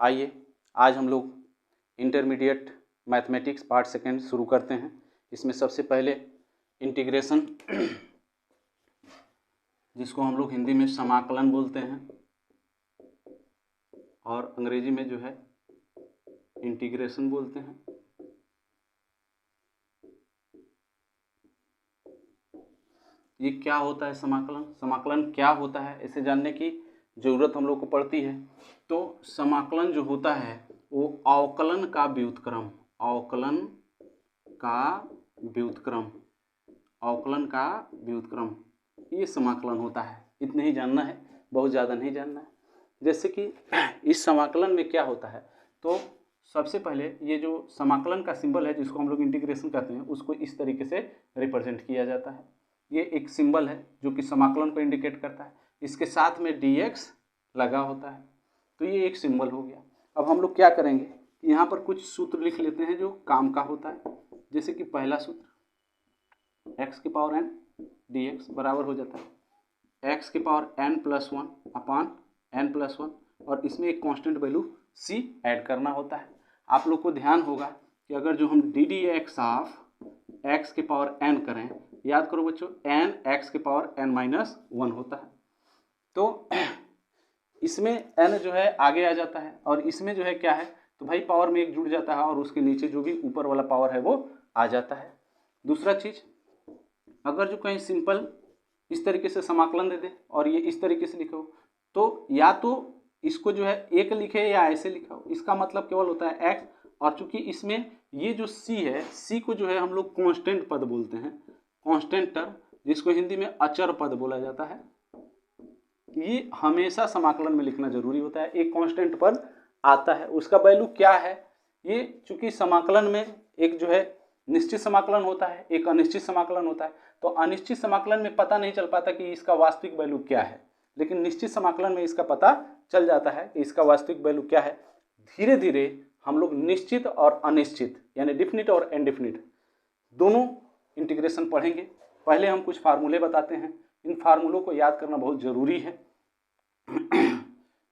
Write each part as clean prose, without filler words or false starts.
आइए आज हम लोग इंटरमीडिएट मैथमेटिक्स पार्ट सेकेंड शुरू करते हैं। इसमें सबसे पहले इंटीग्रेशन, जिसको हम लोग हिंदी में समाकलन बोलते हैं और अंग्रेजी में जो है इंटीग्रेशन बोलते हैं। ये क्या होता है समाकलन? समाकलन क्या होता है, इसे जानने की ज़रूरत हम लोग को पड़ती है। तो समाकलन जो होता है वो अवकलन का व्युत्क्रम, अवकलन का व्युत्क्रम, अवकलन का व्युत्क्रम, ये समाकलन होता है। इतने ही जानना है, बहुत ज़्यादा नहीं जानना है। जैसे कि इस समाकलन में क्या होता है, तो सबसे पहले ये जो समाकलन का सिंबल है जिसको हम लोग इंटीग्रेशन कहते हैं, उसको इस तरीके से रिप्रेजेंट किया जाता है। ये एक सिंबल है जो कि समाकलन को इंडिकेट करता है। इसके साथ में dx लगा होता है, तो ये एक सिंबल हो गया। अब हम लोग क्या करेंगे, यहाँ पर कुछ सूत्र लिख लेते हैं जो काम का होता है। जैसे कि पहला सूत्र x की पावर n dx बराबर हो जाता है x की पावर n+1 अपान n+1, और इसमें एक कांस्टेंट वैल्यू c ऐड करना होता है। आप लोग को ध्यान होगा कि अगर जो हम ddx ऑफ x की पावर n करें, याद करो बच्चों, n x की पावर n-1 होता है, तो इसमें n जो है आगे आ जाता है और इसमें जो है क्या है, तो भाई पावर में एक जुड़ जाता है और उसके नीचे जो भी ऊपर वाला पावर है वो आ जाता है। दूसरा चीज, अगर जो कहीं सिंपल इस तरीके से समाकलन दे दे और ये इस तरीके से लिखो, तो या तो इसको जो है एक लिखे या ऐसे लिखा हो, इसका मतलब केवल होता है x, और चूंकि इसमें ये जो c है, c को जो है हम लोग कांस्टेंट पद बोलते हैं, कांस्टेंट टर्म, जिसको हिंदी में अचर पद बोला जाता है। ये हमेशा समाकलन में लिखना जरूरी होता है। एक कांस्टेंट पद आता है, उसका वैल्यू क्या है, ये चूंकि समाकलन में एक जो है निश्चित समाकलन होता है, एक अनिश्चित समाकलन होता है, तो अनिश्चित समाकलन में पता नहीं चल पाता कि इसका वास्तविक वैल्यू क्या है, लेकिन निश्चित समाकलन में इसका पता चल जाता है कि इसका वास्तविक वैल्यू क्या है। धीरे धीरे हम लोग निश्चित और अनिश्चित यानी डिफिनिट और इनडिफिनिट दोनों इंटीग्रेशन पढ़ेंगे। पहले हम कुछ फार्मूले बताते हैं, इन फार्मूलों को याद करना बहुत ज़रूरी है।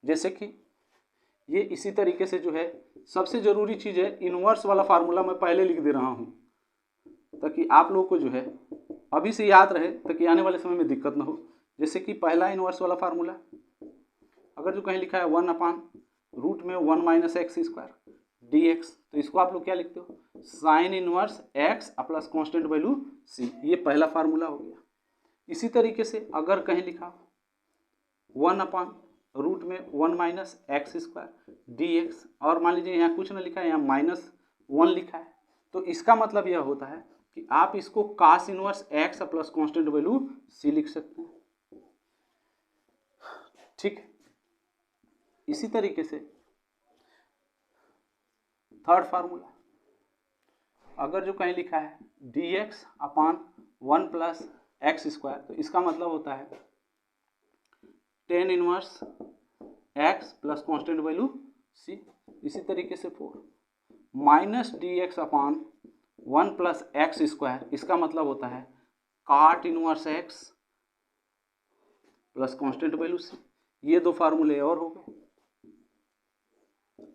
जैसे कि ये इसी तरीके से जो है, सबसे ज़रूरी चीज़ है इनवर्स वाला फार्मूला मैं पहले लिख दे रहा हूँ ताकि आप लोगों को जो है अभी से याद रहे, ताकि आने वाले समय में दिक्कत ना हो। जैसे कि पहला इनवर्स वाला फार्मूला, अगर जो कहीं लिखा है 1/रूट में 1 - x² dx, तो इसको आप लोग क्या लिखते हो, sine inverse x plus constant value c, ये पहला फार्मूला हो गया। इसी तरीके से अगर कहीं लिखा 1/रूट में 1 - x² dx, और मान लीजिए यहाँ कुछ ना लिखा है, यहाँ -1 लिखा है, तो इसका मतलब यह होता है कि आप इसको cos inverse x plus constant value c लिख सकते हैं। ठीक, इसी तरीके से थर्ड फार्मूला, अगर जो कहीं लिखा है dx/1 + x², तो इसका मतलब होता है tan inverse x plus constant value c। इसी तरीके से 4 -dx/1 + x², इसका मतलब होता है cot inverse x plus constant value c। ये दो फार्मूले और हो गए।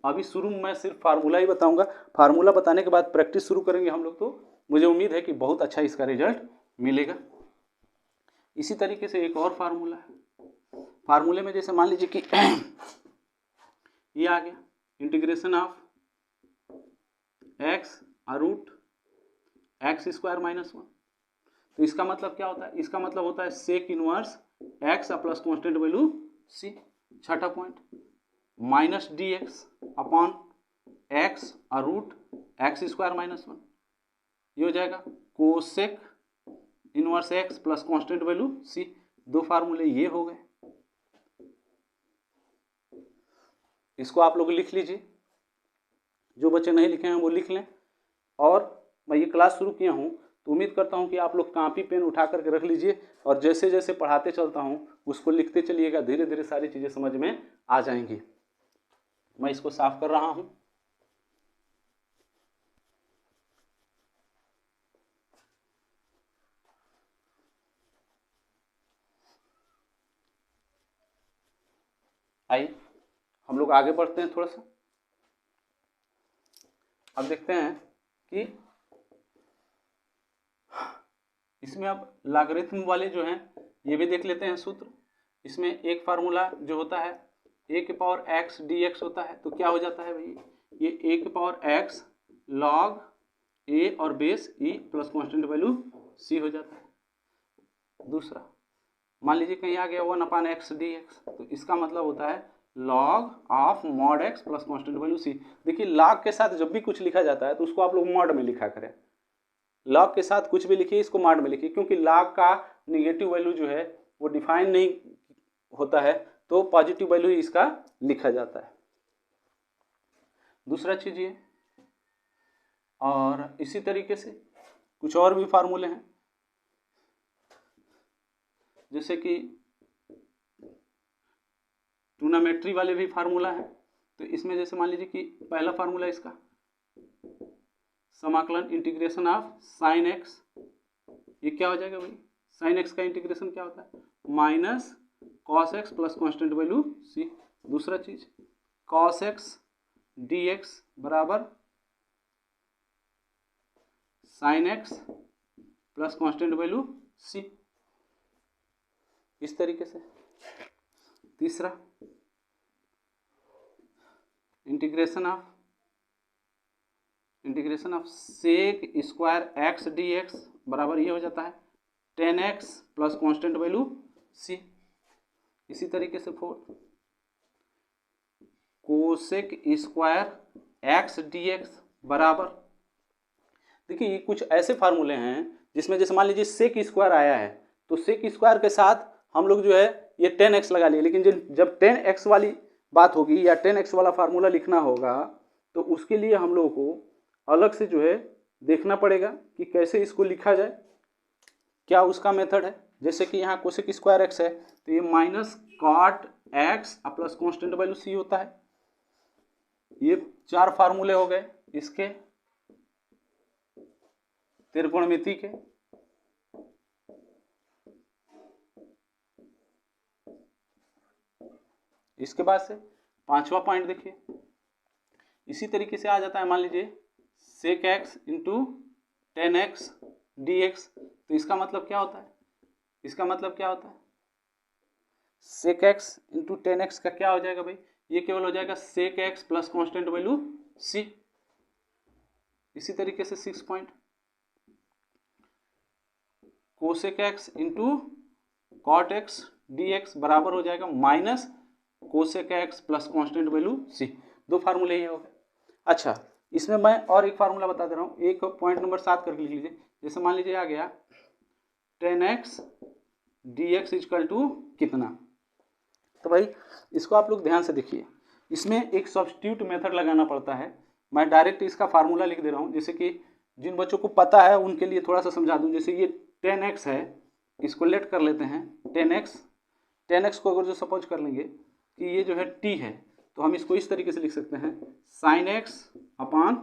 अभी शुरू में मैं सिर्फ फार्मूला ही बताऊंगा, फार्मूला बताने के बाद प्रैक्टिस शुरू करेंगे हम लोग, तो मुझे उम्मीद है कि बहुत अच्छा इसका रिजल्ट मिलेगा। इसी तरीके से एक और फार्मूला है, फार्मूले में जैसे मान लीजिए कि ये आ गया इंटीग्रेशन ऑफ x√x² -1, तो इसका मतलब क्या होता है, इसका मतलब होता है sec inverse x plus constant value c। छठा पॉइंट, -dx/x√x² -1, ये हो जाएगा cosec inverse x plus constant value c। दो फार्मूले ये हो गए, इसको आप लोग लिख लीजिए, जो बच्चे नहीं लिखे हैं वो लिख लें। और मैं ये क्लास शुरू किया हूँ तो उम्मीद करता हूँ कि आप लोग कॉपी पेन उठा करके रख लीजिए, और जैसे जैसे पढ़ाते चलता हूँ उसको लिखते चलिएगा, धीरे धीरे सारी चीज़ें समझ में आ जाएंगी। मैं इसको साफ कर रहा हूँ। आइए हम लोग आगे बढ़ते हैं थोड़ा सा। अब देखते हैं कि इसमें अब लॉगरिथम वाले जो हैं ये भी देख लेते हैं सूत्र। इसमें एक फार्मूला जो होता है ए के पावर एक्स डी एक्स होता है, तो क्या हो जाता है भाई, ये ए के पावर एक्स लॉग ए और base e plus constant value c हो जाता है। दूसरा मान लीजिए कहीं आ गया 1/x dx, तो इसका मतलब होता है log of mod x plus constant value C. देखिए log के साथ जब भी कुछ लिखा जाता है तो उसको आप लोग मॉड में लिखा करें। log के साथ कुछ भी लिखिए, इसको मॉड में लिखिए, क्योंकि log का निगेटिव वैल्यू जो है वो डिफाइन नहीं होता है, तो पॉजिटिव वैल्यू ही इसका लिखा जाता है। दूसरा चीज ये, और इसी तरीके से कुछ और भी फार्मूले हैं, जैसे कि ट्रिग्नोमेट्री वाले भी फार्मूला है। तो इसमें जैसे मान लीजिए कि पहला फार्मूला इसका समाकलन इंटीग्रेशन ऑफ साइन एक्स, ये क्या हो जाएगा भाई, साइन एक्स का इंटीग्रेशन क्या होता है, minus cos x plus constant value C. दूसरा चीज कॉस एक्स डी एक्स बराबर sine x plus constant value C, इस तरीके से। तीसरा integration of sec square x D x बराबर ये हो जाता है 10x plus constant value C. इसी तरीके से fourth cosec square x D x बराबर, देखिए ये कुछ ऐसे फार्मूले हैं जिसमें जैसे मान लीजिए सेक स्क्वायर आया है, तो सेक स्क्वायर के साथ हम लोग जो है ये 10x लगा लिए, लेकिन जब 10x वाली बात होगी या 10x वाला फार्मूला लिखना होगा तो उसके लिए हम लोगों को अलग से जो है देखना पड़ेगा कि कैसे इसको लिखा जाए, क्या उसका मेथड है। जैसे कि यहाँ कोसेक स्क्वायर एक्स है तो ये minus cot x plus constant value C होता है। ये 4 फार्मूले हो गए इसके त्रिकोणमिति के। इसके बाद से 5वां पॉइंट देखिए, इसी तरीके से आ जाता है, मान लीजिए सेक एक्स इंटू 10x dx, तो इसका मतलब क्या होता है, इसका मतलब क्या होता है, सेक एक्स इंटू 10x का क्या हो जाएगा भाई, ये केवल हो जाएगा sec x plus constant value C. इसी तरीके से 6 point cosec x into cot x dx बराबर हो जाएगा minus cosec x plus constant value C. 2 फार्मूले ये हो गए। अच्छा, इसमें मैं और एक फार्मूला बता दे रहा हूँ, एक पॉइंट नंबर 7 करके लिख लीजिए। जैसे मान लीजिए आ गया 10x dx इक्वल टू कितना, तो भाई इसको आप लोग ध्यान से देखिए, इसमें एक सब्स्टिट्यूट मेथड लगाना पड़ता है। मैं डायरेक्ट इसका फार्मूला लिख दे रहा हूँ, जैसे कि जिन बच्चों को पता है उनके लिए थोड़ा सा समझा दूँ। जैसे ये 10x है, इसको लेट कर लेते हैं 10x को अगर जो सपोज कर लेंगे कि ये जो है t है, तो हम इसको इस तरीके से लिख सकते हैं sine X upon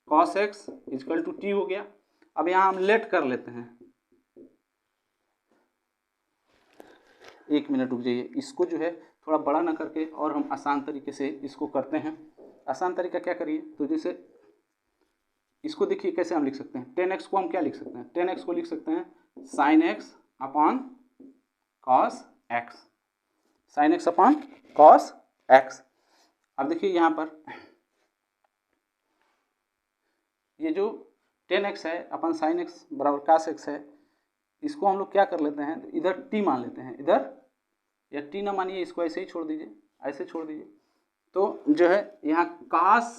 cos X equal to T हो गया। अब यहाँ हम लेट कर लेते हैं, 1 मिनट रुक जाइए, इसको जो है थोड़ा बड़ा ना करके और हम आसान तरीके से इसको करते हैं। आसान तरीका क्या करिए, तो जैसे इसको देखिए कैसे हम लिख सकते हैं, 10x को हम क्या लिख सकते हैं, 10x को लिख सकते हैं sine X upon cos x, sign X upon cos x. अब देखिए यहाँ पर ये जो 10x है अपन साइन एक्स बराबर कॉस एक्स है, इसको हम लोग क्या कर लेते हैं, इधर t मान लेते हैं, इधर या t ना मानिए, इसको ऐसे ही छोड़ दीजिए, ऐसे छोड़ दीजिए। तो जो है यहाँ कॉस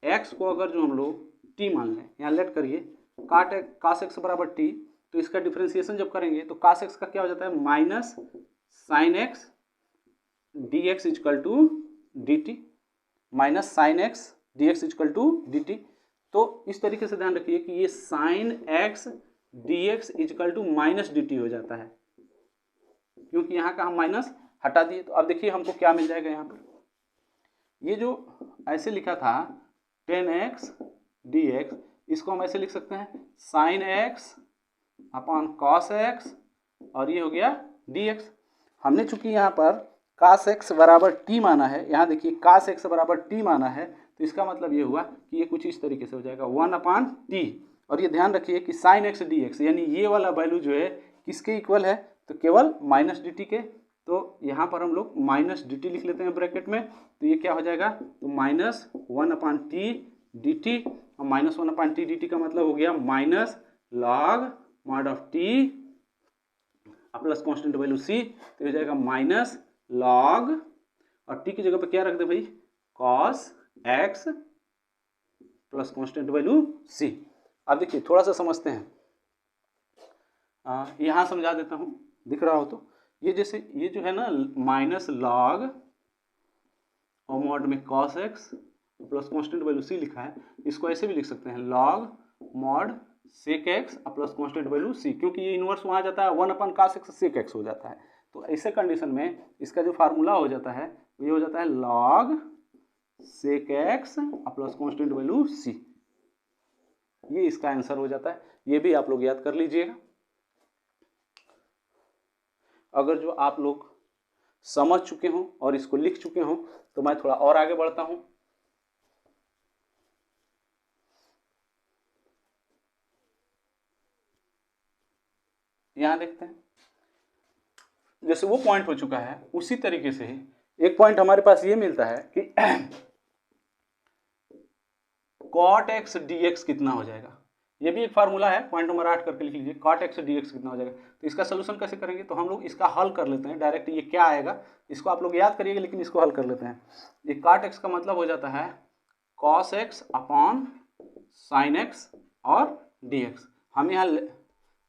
x को अगर जो हम लोग t मान लें, यहाँ लेट करिए कॉस एक्स बराबर t, तो इसका डिफ्रेंसिएशन जब करेंगे तो कॉस एक्स का क्या हो जाता है minus sine X D X equal to D T, minus sine X D X equal to D T. तो इस तरीके से ध्यान रखिए कि ये sine X D X equal to minus D T हो जाता है, क्योंकि यहाँ का हम माइनस हटा दिए। तो अब देखिए हमको क्या मिल जाएगा यहाँ पर, ये जो ऐसे लिखा था 10x dx, इसको हम ऐसे लिख सकते हैं sine X upon cos x, और ये हो गया dx। हमने चूंकि यहाँ पर cos x बराबर t माना है, यहाँ देखिए cos x बराबर t माना है, तो इसका मतलब ये हुआ कि ये कुछ इस तरीके से हो जाएगा 1/t। और ये ध्यान रखिए कि sin x dx यानी ये वाला वैल्यू जो है किसके इक्वल है, तो केवल -dt के। तो यहाँ पर हम लोग -dt लिख लेते हैं ब्रैकेट में, तो ये क्या हो जाएगा, तो -1/t dt। और -1/t dt का मतलब हो गया minus log mod of t plus constant value c, तो हो जाएगा माइनस log, और t की जगह पे क्या रख दे भाई, cos x plus constant value c। अब देखिए थोड़ा सा समझते हैं, यहाँ समझा देता हूँ, दिख रहा हो तो। ये जैसे ये जो है ना माइनस log और मॉड में cos x plus constant value c लिखा है, इसको ऐसे भी लिख सकते हैं log mod sec x plus constant value c, क्योंकि ये इनवर्स वहाँ जाता है 1/cos x sec x हो जाता है। तो ऐसे कंडीशन में इसका जो फार्मूला हो जाता है ये हो जाता है log sec x plus constant value c। ये इसका आंसर हो जाता है, ये भी आप लोग याद कर लीजिएगा। अगर जो आप लोग समझ चुके हों और इसको लिख चुके हों तो मैं थोड़ा और आगे बढ़ता हूं। यहां देखते हैं, जैसे वो पॉइंट हो चुका है उसी तरीके से ही एक पॉइंट हमारे पास ये मिलता है कि cot x dx कितना हो जाएगा। ये भी एक फार्मूला है, पॉइंट नंबर 8 करके लिख लीजिए, cot x dx कितना हो जाएगा। तो इसका सोल्यूशन कैसे करेंगे, तो हम लोग इसका हल कर लेते हैं डायरेक्ट। ये क्या आएगा इसको आप लोग याद करिएगा, लेकिन इसको हल कर लेते हैं। ये cot x का मतलब हो जाता है cos x upon sin x और dx। हम यहाँ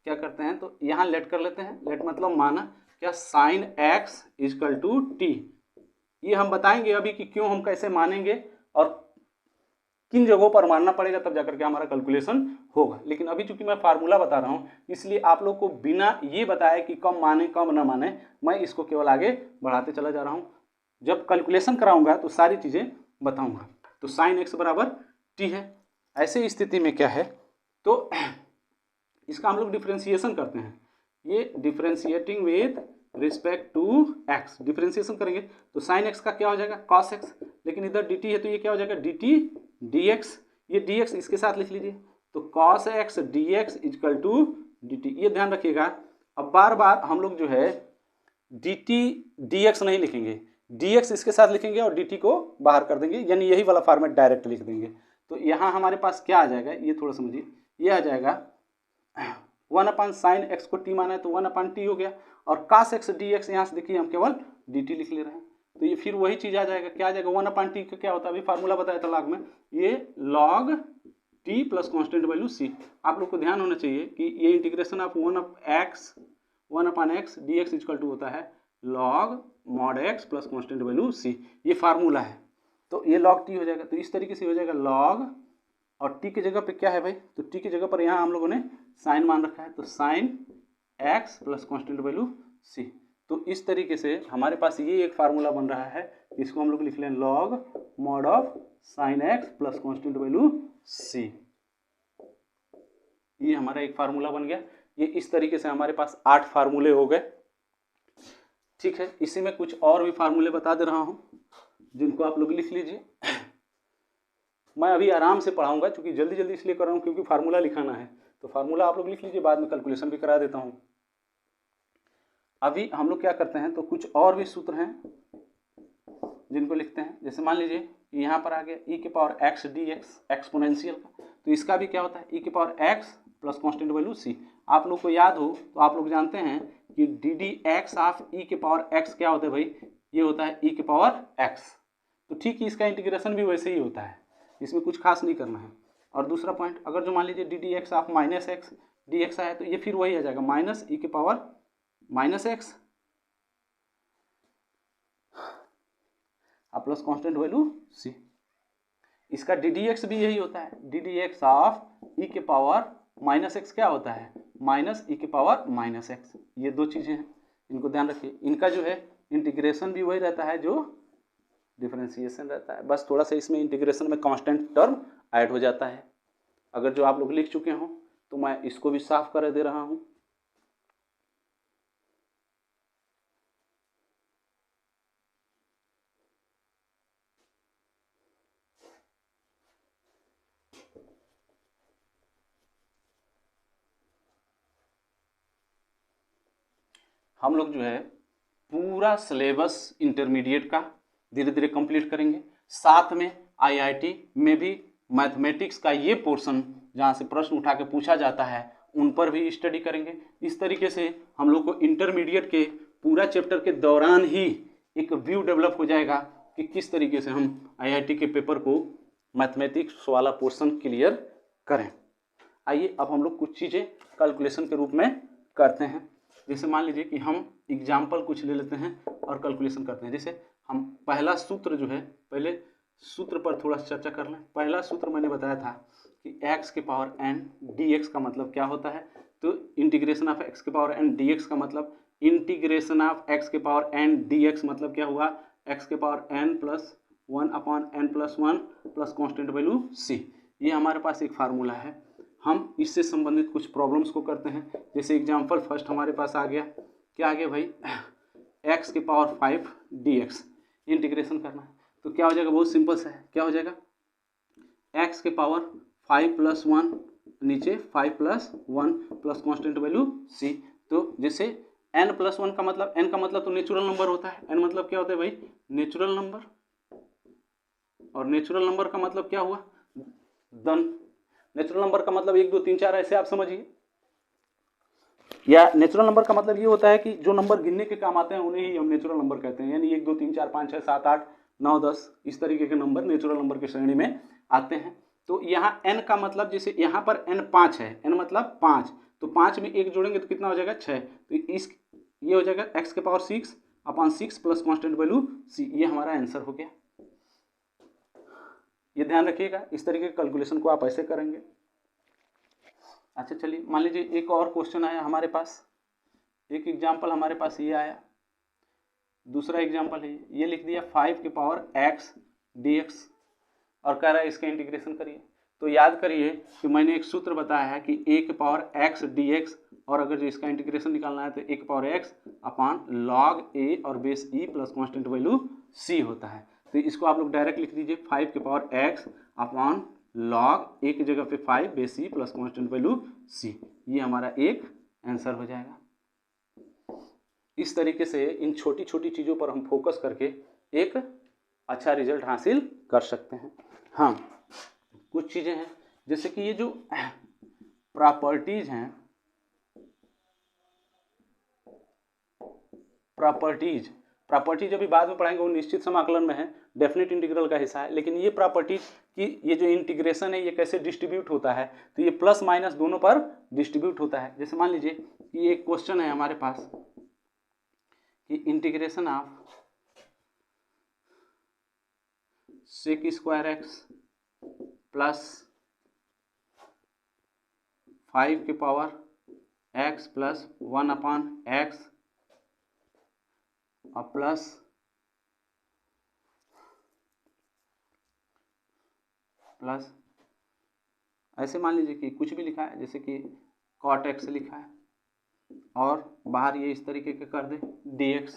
क्या करते हैं, तो यहाँ लेट कर लेते हैं, लेट मतलब माना क्या, sin x equal to t। ये हम बताएंगे अभी कि क्यों हम कैसे मानेंगे और किन जगहों पर मानना पड़ेगा, तब जाकर के हमारा कैलकुलेशन होगा। लेकिन अभी चूंकि मैं फार्मूला बता रहा हूं, इसलिए आप लोग को बिना ये बताए कि कम माने कम ना माने, मैं इसको केवल आगे बढ़ाते चला जा रहा हूं। जब कैलकुलेशन कराऊंगा तो सारी चीजें बताऊंगा। तो sin x बराबर t है। ऐसे स्थिति में क्या है, तो इसका हम लोग डिफ्रेंसिएशन करते हैं। ये differentiating with respect to x differentiation करेंगे तो sin x का क्या हो जाएगा, cos x। लेकिन इधर dt है तो ये क्या हो जाएगा, dt dx। ये dx इसके साथ लिख लीजिए, तो cos x dx equal to dt। ये ध्यान रखिएगा, अब बार बार हम लोग जो है dt dx नहीं लिखेंगे, dx इसके साथ लिखेंगे और dt को बाहर कर देंगे, यानी यही वाला फॉर्मेट डायरेक्ट लिख देंगे। तो यहाँ हमारे पास क्या आ जाएगा, ये थोड़ा समझिए, ये आ जाएगा 1/sin x को t माना है तो 1/t हो गया, और cos x dx यहाँ से देखिए हम केवल dt लिख ले रहे हैं, तो ये फिर वही चीज आ जाएगा, क्या आ जाएगा, 1/t का क्या होता है, अभी फार्मूला बताया था log में, ये log t plus constant value c। आप लोग को ध्यान होना चाहिए कि ये integration of 1/x dx equal to होता है log mod x plus constant value c। ये फार्मूला है, तो ये log t हो जाएगा। तो इस तरीके से हो जाएगा log, और t की जगह पे क्या है भाई, तो t की जगह पर यहाँ हम लोगों ने साइन मान रखा है, तो sin x plus constant value c। तो इस तरीके से हमारे पास ये एक फार्मूला बन रहा है, इसको हम लोग लिख लें log mod of sin x plus constant value c। ये हमारा एक फार्मूला बन गया। ये इस तरीके से हमारे पास 8 फार्मूले हो गए। ठीक है, इसी में कुछ और भी फार्मूले बता दे रहा हूं जिनको आप लोग लिख लीजिए। मैं अभी आराम से पढ़ाऊंगा, क्योंकि जल्दी जल्दी इसलिए कर रहा हूँ क्योंकि फार्मूला लिखाना है। तो फार्मूला आप लोग लिख लीजिए, बाद में कैलकुलेशन भी करा देता हूँ। अभी हम लोग क्या करते हैं, तो कुछ और भी सूत्र हैं जिनको लिखते हैं। जैसे मान लीजिए यहाँ पर आ गया e के पावर x dx एक्सपोनेंशियल का, तो इसका भी क्या होता है, e के power x plus constant value c। आप लोग को याद हो तो आप लोग जानते हैं कि ddx ऑफ e के पावर x क्या होता है भाई, ये होता है e के पावर x। तो ठीक है, इसका इंटीग्रेशन भी वैसे ही होता है, इसमें कुछ खास नहीं करना है। और दूसरा पॉइंट, अगर जो मान लीजिए ddx of minus x dx आया तो ये फिर वही आ जाएगा माइनस e के power minus x plus constant value c। इसका ddx भी यही होता है, ddx ऑफ e के पावर माइनस एक्स क्या होता है, माइनस e के पावर माइनस एक्स। ये दो चीजें हैं, इनको ध्यान रखिए। इनका जो है इंटीग्रेशन भी वही रहता है जो डिफरेंशिएशन रहता है, बस थोड़ा सा इसमें इंटीग्रेशन में कांस्टेंट टर्म ऐड हो जाता है। अगर जो आप लोग लिख चुके हों तो मैं इसको भी साफ कर दे रहा हूँ। हम लोग जो है पूरा सिलेबस इंटरमीडिएट का धीरे धीरे कंप्लीट करेंगे। साथ में आईआईटी में भी मैथमेटिक्स का ये पोर्शन जहाँ से प्रश्न उठा के पूछा जाता है उन पर भी स्टडी करेंगे। इस तरीके से हम लोग को इंटरमीडिएट के पूरा चैप्टर के दौरान ही एक व्यू डेवलप हो जाएगा कि किस तरीके से हम आईआईटी के पेपर को मैथमेटिक्स वाला पोर्शन क्लियर करें। आइए अब हम लोग कुछ चीज़ें कैलकुलेशन के रूप में करते हैं। जैसे मान लीजिए कि हम एग्जाम्पल कुछ ले लेते हैं और कैलकुलेशन करते हैं। जैसे हम पहला सूत्र जो है, पहले सूत्र पर थोड़ा चर्चा कर लें। पहला सूत्र मैंने बताया था कि x के पावर n dx का मतलब क्या होता है। तो इंटीग्रेशन ऑफ x के पावर n dx का मतलब इंटीग्रेशन ऑफ x के पावर n dx मतलब क्या हुआ, x के power n plus 1 upon n plus 1 plus constant value c। ये हमारे पास एक फार्मूला है। हम इससे संबंधित कुछ प्रॉब्लम्स को करते हैं। जैसे एग्जाम्पल फर्स्ट हमारे पास आ गया, क्या आ गया भाई, x के पावर 5 dx इंटीग्रेशन करना है। तो क्या हो जाएगा, बहुत सिंपल सा है, क्या हो जाएगा, x के पावर 5 प्लस 1 नीचे 5 plus 1 plus constant value c। तो जैसे n प्लस 1 का मतलब, n का मतलब तो नेचुरल नंबर होता है। n मतलब क्या होता है भाई, नेचुरल नंबर। और नेचुरल नंबर का मतलब क्या हुआ, धन। नेचुरल नंबर का मतलब 1 2 3 4 ऐसे आप समझिए। या नेचुरल नंबर का मतलब ये होता है कि जो नंबर गिनने के काम आते हैं उन्हें ही हम नेचुरल नंबर कहते हैं। यानी 1 2 3 4 5 6 7 8 9 10 इस तरीके के नंबर नेचुरल नंबर की श्रेणी में आते हैं। तो यहाँ n का मतलब, जैसे यहाँ पर n 5 है, n मतलब 5, तो 5 में 1 जोड़ेंगे तो कितना हो जाएगा, 6। तो ये हो जाएगा x के power 6 upon 6 plus constant value c। ये हमारा आंसर हो गया। ये ध्यान रखिएगा, इस तरीके के कैलकुलेशन को आप ऐसे करेंगे। अच्छा चलिए, मान लीजिए एक और क्वेश्चन आया हमारे पास। एक एग्जाम्पल हमारे पास ये आया, दूसरा एग्जाम्पल है ये लिख दिया 5 के पावर x dx और कह रहा है इसका इंटीग्रेशन करिए। तो याद करिए कि मैंने एक सूत्र बताया है कि a के पावर x dx, और अगर जो इसका इंटीग्रेशन निकालना है तो a के power x upon log a और base e plus constant value c होता है। तो इसको आप लोग डायरेक्ट लिख दीजिए 5 के power x upon log a की जगह पे 5 base e plus constant value c। ये हमारा एक आंसर हो जाएगा। इस तरीके से इन छोटी छोटी चीज़ों पर हम फोकस करके एक अच्छा रिजल्ट हासिल कर सकते हैं। हाँ, कुछ चीज़ें हैं जैसे कि ये जो प्रॉपर्टीज हैं, प्रॉपर्टीज अभी बाद में पढ़ाएंगे, वो निश्चित समाकलन में है, डेफिनेट इंटीग्रल का हिस्सा है। लेकिन ये प्रॉपर्टीज की ये जो इंटीग्रेशन है ये कैसे डिस्ट्रीब्यूट होता है, तो ये प्लस माइनस दोनों पर डिस्ट्रीब्यूट होता है। जैसे मान लीजिए कि ये एक क्वेश्चन है हमारे पास कि integration of sec square X plus 5 के power x plus 1 upon X और प्लस ऐसे मान लीजिए कि कुछ भी लिखा है, जैसे कि cot x लिखा है और बाहर ये इस तरीके का कर दे dx,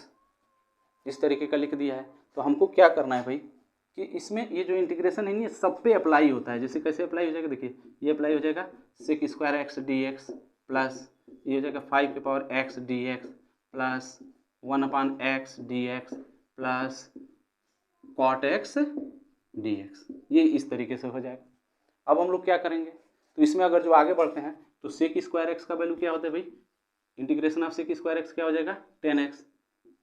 इस तरीके का लिख दिया है। तो हमको क्या करना है भाई कि इसमें ये जो इंटीग्रेशन है ये सब पे अप्लाई होता है। जैसे कैसे अप्लाई हो जाएगा, देखिए ये अप्लाई हो जाएगा sec square x dx plus ये हो जाएगा 5 के power x dx plus 1 upon X dx plus cot x dx। ये इस तरीके से हो जाएगा। अब हम लोग क्या करेंगे, तो इसमें अगर जो आगे बढ़ते हैं तो सेक स्क्वायर एक्स का वैल्यू क्या होता है भाई, integration of sec square X क्या हो जाएगा 10x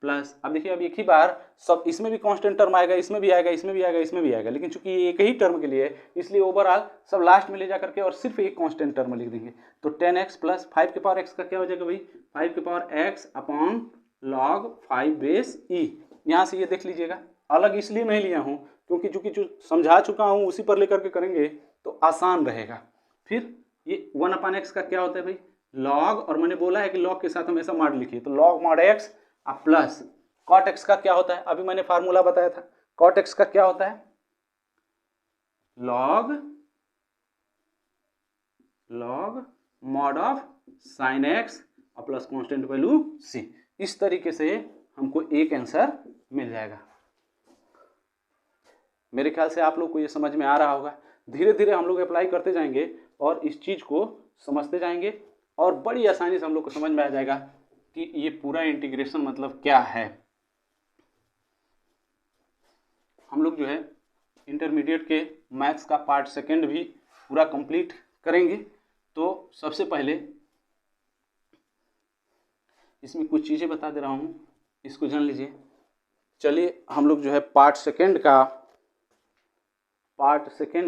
प्लस, अब देखिए अब एक ही बार सब इसमें भी कांस्टेंट टर्म आएगा, इसमें भी आएगा, इसमें भी आएगा, इसमें भी आएगा, लेकिन चूंकि ये एक ही टर्म के लिए है इसलिए ओवरऑल सब लास्ट में ले जा करके और सिर्फ एक कांस्टेंट टर्म लिख देंगे। तो 10x प्लस 5 के पावर x का क्या हो जाएगा भाई, 5 के power x upon log 5 base e। यहाँ से ये देख लीजिएगा, अलग इसलिए नहीं लिया हूँ क्योंकि चूंकि जो समझा चुका हूँ उसी पर लेकर के करेंगे तो आसान रहेगा। फिर ये 1 अपॉन एक्स का क्या होता है भाई log, और मैंने बोला है कि log के साथ हमेशा मॉड लिखिए, तो log mod x अब प्लस cot x का क्या होता है, अभी मैंने फार्मूला बताया था, cot x का क्या होता है log mod of sin x और प्लस कॉन्स्टेंट वैल्यू c। इस तरीके से हमको एक आंसर मिल जाएगा। मेरे ख्याल से आप लोग को ये समझ में आ रहा होगा। धीरे धीरे हम लोग अप्लाई करते जाएंगे और इस चीज़ को समझते जाएंगे और बड़ी आसानी से हम लोग को समझ में आ जाएगा कि ये पूरा इंटीग्रेशन मतलब क्या है। हम लोग जो है इंटरमीडिएट के मैथ्स का पार्ट सेकंड भी पूरा कंप्लीट करेंगे। तो सबसे पहले इसमें कुछ चीज़ें बता दे रहा हूँ, इसको जान लीजिए। चलिए हम लोग जो है पार्ट सेकंड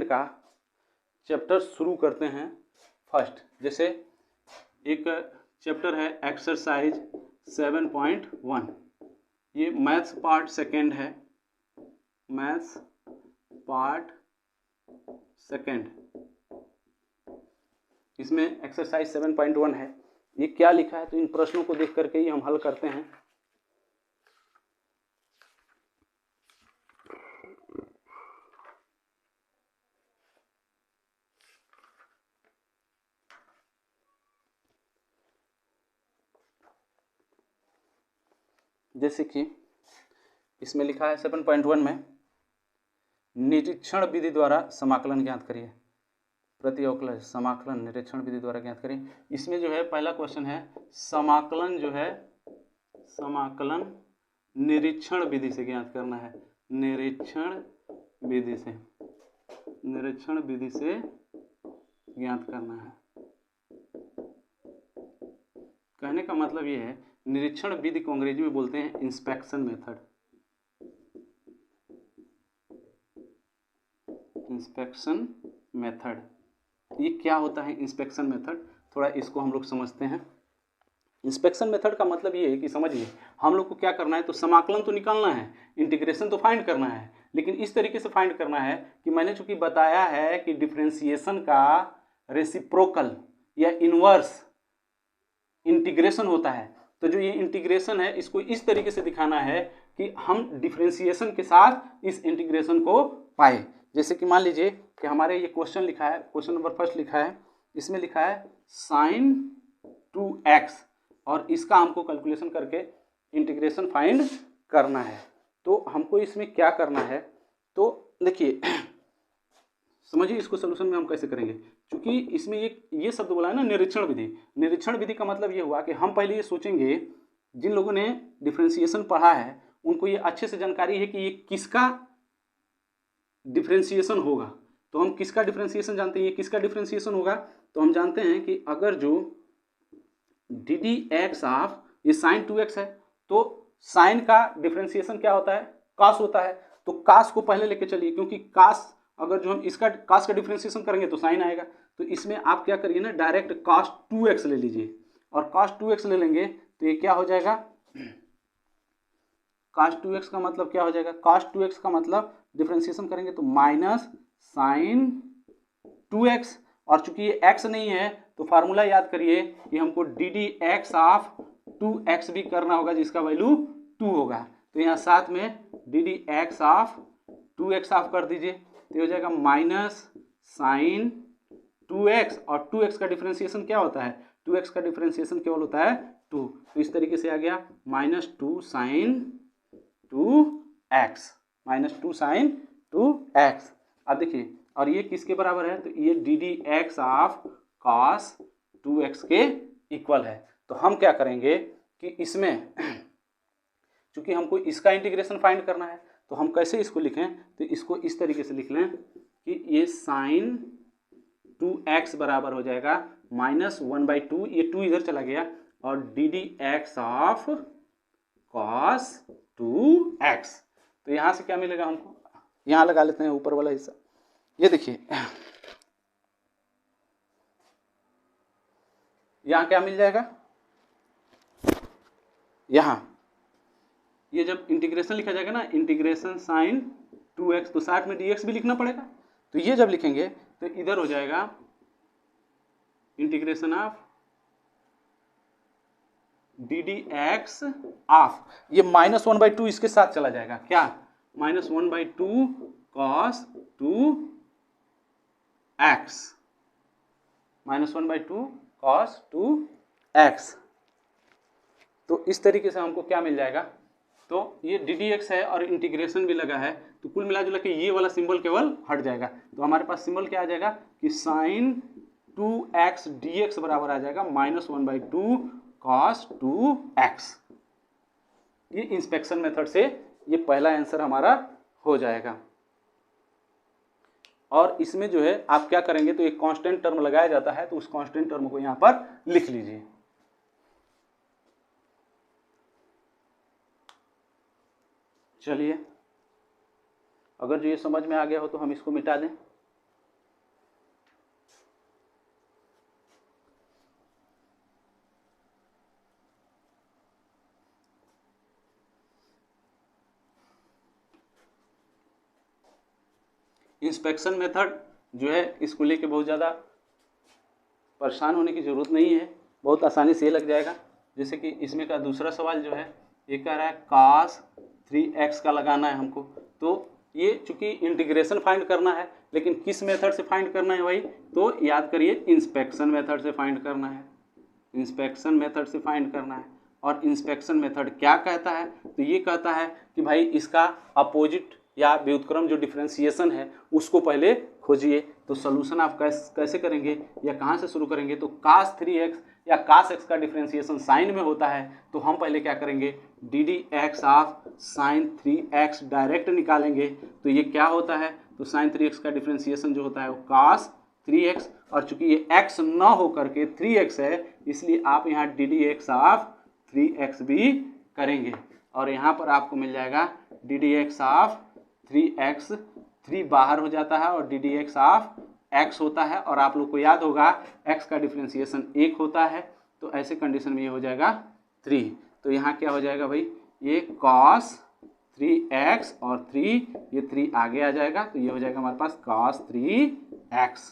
का चैप्टर शुरू करते हैं। फर्स्ट जैसे एक चैप्टर है एक्सरसाइज 7.1, ये मैथ्स पार्ट सेकंड है, मैथ्स पार्ट सेकंड। इसमें एक्सरसाइज 7.1 है। ये क्या लिखा है तो इन प्रश्नों को देख करके ही हम हल करते हैं। जैसे कि इसमें लिखा है 7.1 में निरीक्षण विधि द्वारा समाकलन ज्ञात करिए। प्रति अवकलज समाकलन निरीक्षण विधि द्वारा ज्ञात करिए। इसमें जो है पहला क्वेश्चन है समाकलन जो है समाकलन निरीक्षण विधि से ज्ञात करना है। निरीक्षण विधि से ज्ञात करना है। कहने का मतलब ये है निरीक्षण विधि को अंग्रेजी में बोलते हैं इंस्पेक्शन मेथड। इंस्पेक्शन मेथड, ये क्या होता है इंस्पेक्शन मेथड, थोड़ा इसको हम लोग समझते हैं। इंस्पेक्शन मेथड का मतलब ये है कि समझिए हम लोग को क्या करना है, तो समाकलन तो निकालना है, इंटीग्रेशन तो फाइंड करना है, लेकिन इस तरीके से फाइंड करना है कि मैंने चूंकि बताया है कि डिफरेंशिएशन का रेसिप्रोकल या इनवर्स इंटीग्रेशन होता है, तो जो ये इंटीग्रेशन है इसको इस तरीके से दिखाना है कि हम डिफरेंशिएशन के साथ इस इंटीग्रेशन को पाए। जैसे कि मान लीजिए कि हमारे ये क्वेश्चन लिखा है, क्वेश्चन नंबर फर्स्ट लिखा है, इसमें लिखा है sin 2x और इसका हमको कैलकुलेशन करके इंटीग्रेशन फाइंड करना है। तो हमको इसमें क्या करना है, तो देखिए समझिए इसको सोल्यूशन में हम कैसे करेंगे। क्योंकि इसमें ये शब्द बोला है ना निरीक्षण विधि। निरीक्षण विधि का मतलब ये हुआ कि हम पहले ये सोचेंगे, जिन लोगों ने डिफरेंशिएशन पढ़ा है उनको ये अच्छे से जानकारी है कि ये किसका डिफरेंशिएशन होगा। तो हम किसका डिफरेंशिएशन जानते हैं, ये किसका डिफरेंशिएशन होगा, तो हम जानते हैं कि अगर जो डी डी एक्स ऑफ ये साइन 2x है, तो साइन का डिफरेंशिएशन क्या होता है, कास होता है। तो कास को पहले लेके चलिए, क्योंकि कास अगर जो हम इसका कास का डिफरेंशिएशन करेंगे तो साइन आएगा। तो इसमें आप क्या करिए ना, डायरेक्ट कास 2x ले लीजिए, और कास 2x ले लेंगे तो ये क्या हो जाएगा, कास 2x का मतलब क्या हो जाएगा, कास 2x का मतलब डिफरेंशिएशन करेंगे तो माइनस साइन 2x, और चूंकि ये x नहीं है तो फार्मूला याद करिए कि हमको D D X of 2x भी करना होगा जिसका वैल्यू 2 होगा। तो यहाँ साथ में D D X of 2x of कर दीजिए, तो हो जाएगा माइनस साइन 2x, और 2x का डिफरेंशिएशन क्या होता है, 2x का डिफरेंशिएशन केवल होता है 2। तो इस तरीके से आ गया -2 साइन 2x, -2 साइन 2x। अब देखिए, और ये किसके बराबर है, तो ये D D X of cos 2x के इक्वल है। तो हम क्या करेंगे कि इसमें चूंकि हमको इसका इंटीग्रेशन फाइंड करना है, तो हम कैसे इसको लिखें, तो इसको इस तरीके से लिख लें कि ये साइन 2x बराबर हो जाएगा -1/2, ये 2 इधर चला गया, और D D X of cos 2x। तो यहाँ से क्या मिलेगा हमको, यहाँ लगा लेते हैं ऊपर वाला हिस्सा। ये देखिए यहाँ क्या मिल जाएगा, यहाँ ये जब इंटीग्रेशन लिखा जाएगा ना, इंटीग्रेशन साइन 2x, तो साथ में dx भी लिखना पड़ेगा। तो ये जब लिखेंगे तो इधर हो जाएगा integration of D D X of, ये -1/2 इसके साथ चला जाएगा, क्या -1/2 cos 2x, -1/2 cos 2x। तो इस तरीके से हमको क्या मिल जाएगा, तो ये डी डी एक्स है और इंटीग्रेशन भी लगा है, तो कुल मिला जुला के ये वाला सिंबल केवल हट जाएगा। तो हमारे पास सिंबल क्या आ जाएगा कि साइन 2x dx बराबर आ जाएगा -1/2 cos 2x। ये इंस्पेक्शन मेथड से ये पहला आंसर हमारा हो जाएगा। और इसमें जो है आप क्या करेंगे, तो एक कांस्टेंट टर्म लगाया जाता है, तो उस कांस्टेंट टर्म को यहां पर लिख लीजिए। चलिए, अगर जो ये समझ में आ गया हो तो हम इसको मिटा दें। इंस्पेक्शन मेथड जो है इसको लेके बहुत ज़्यादा परेशान होने की ज़रूरत नहीं है, बहुत आसानी से लग जाएगा। जैसे कि इसमें का दूसरा सवाल जो है ये कह रहा है cos 3x का लगाना है हमको। तो ये चूंकि इंटीग्रेशन फाइंड करना है, लेकिन किस मेथड से फाइंड करना है भाई, तो याद करिए इंस्पेक्शन मेथड से फाइंड करना है। इंस्पेक्शन मेथड से फाइंड करना है। और इंस्पेक्शन मेथड क्या कहता है, तो ये कहता है कि भाई इसका अपोजिट या व्युत्क्रम जो डिफरेंशिएशन है उसको पहले खोजिए। तो सोल्यूशन आप कैसे करेंगे या कहाँ से शुरू करेंगे, तो cos 3x या cos x का डिफरेंशिएशन साइन में होता है, तो हम पहले क्या करेंगे, ddx of sin 3x direct निकालेंगे। तो ये क्या होता है, तो sin 3x का डिफरेंशिएशन जो होता है वो cos 3x, और चूंकि ये x न होकर के 3x है, इसलिए आप यहाँ ddx ऑफ 3x भी करेंगे। और यहाँ पर आपको मिल जाएगा ddx ऑफ 3x, 3 बाहर हो जाता है और ddx ऑफ x होता है। और आप लोग को याद होगा x का डिफरेंशिएशन 1 होता है, तो ऐसे कंडीशन में ये हो जाएगा 3। तो यहाँ क्या हो जाएगा भाई, ये cos 3x और 3, ये 3 आगे आ जाएगा, तो ये हो जाएगा हमारे पास cos 3x।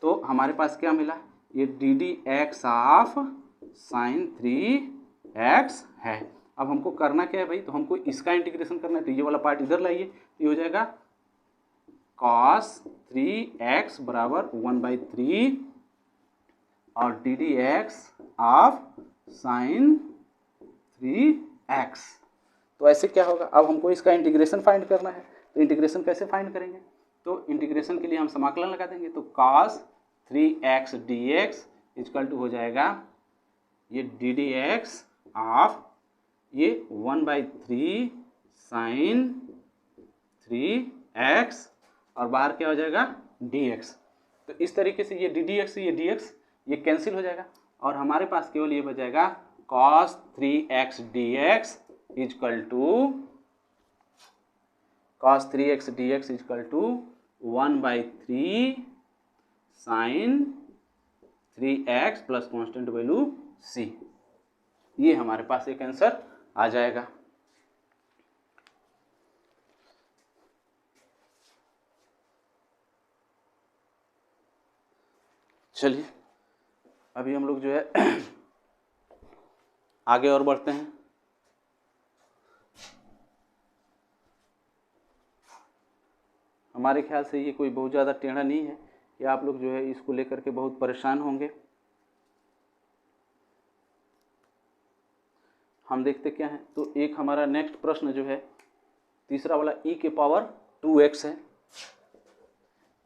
तो हमारे पास क्या मिला, ये ddx ऑफ sin 3x है। अब हमको करना क्या है भाई, तो हमको इसका इंटीग्रेशन करना है, तो ये वाला पार्ट इधर लाइए, तो ये हो जाएगा cos 3x बराबर 1/3 और ddx ऑफ sin 3x। तो ऐसे क्या होगा, अब हमको इसका इंटीग्रेशन फाइंड करना है। तो इंटीग्रेशन कैसे फाइंड करेंगे, तो इंटीग्रेशन के लिए हम समाकलन लगा देंगे। तो cos 3x dx equal to हो जाएगा ये ddx ऑफ ये 1/3 sin 3x और बाहर क्या हो जाएगा dx। तो इस तरीके से ये ddx ये dx ये कैंसिल हो जाएगा और हमारे पास केवल ये बच जाएगा cos 3x dx equal to cos 3x dx equal to 1/3 sin 3x plus constant value c। ये हमारे पास एक आंसर आ जाएगा। चलिए, अभी हम लोग जो है आगे और बढ़ते हैं। हमारे ख्याल से ये कोई बहुत ज़्यादा टेढ़ा नहीं है कि आप लोग जो है इसको लेकर के बहुत परेशान होंगे। हम देखते क्या है, तो एक हमारा नेक्स्ट प्रश्न जो है तीसरा वाला e के पावर 2x है।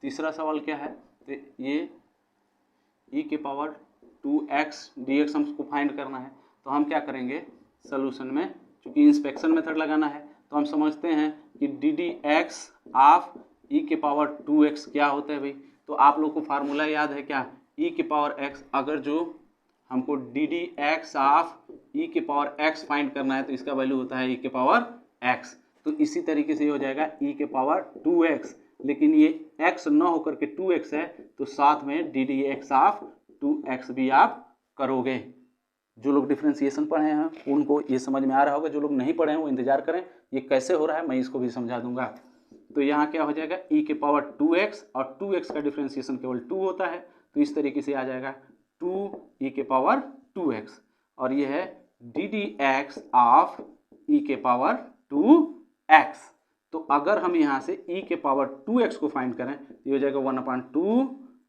तीसरा सवाल क्या है, तो ये e के पावर 2x dx हमको फाइंड करना है। तो हम क्या करेंगे, सॉल्यूशन में चूंकि इंस्पेक्शन मेथड लगाना है, तो हम समझते हैं कि ddx ऑफ e के पावर 2x क्या होता है भाई। तो आप लोग को फार्मूला याद है क्या, e के पावर x, अगर जो हमको ddx ऑफ e के पावर x फाइंड करना है तो इसका वैल्यू होता है e के पावर x। तो इसी तरीके से हो जाएगा e के पावर 2x, लेकिन ये x न होकर के 2x है, तो साथ में ddx ऑफ 2x भी आप करोगे। जो लोग डिफरेंशिएशन पढ़े हैं उनको ये समझ में आ रहा होगा, जो लोग नहीं पढ़े हैं वो इंतजार करें ये कैसे हो रहा है, मैं इसको भी समझा दूंगा। तो यहाँ क्या हो जाएगा, e के पावर 2x और 2x का डिफरेंशिएशन केवल 2 होता है, तो इस तरीके से आ जाएगा 2e के पावर 2x और ये है ddx ऑफ e के पावर 2x। तो अगर हम यहाँ से e के पावर 2x को फाइंड करें तो ये हो जाएगा 1/2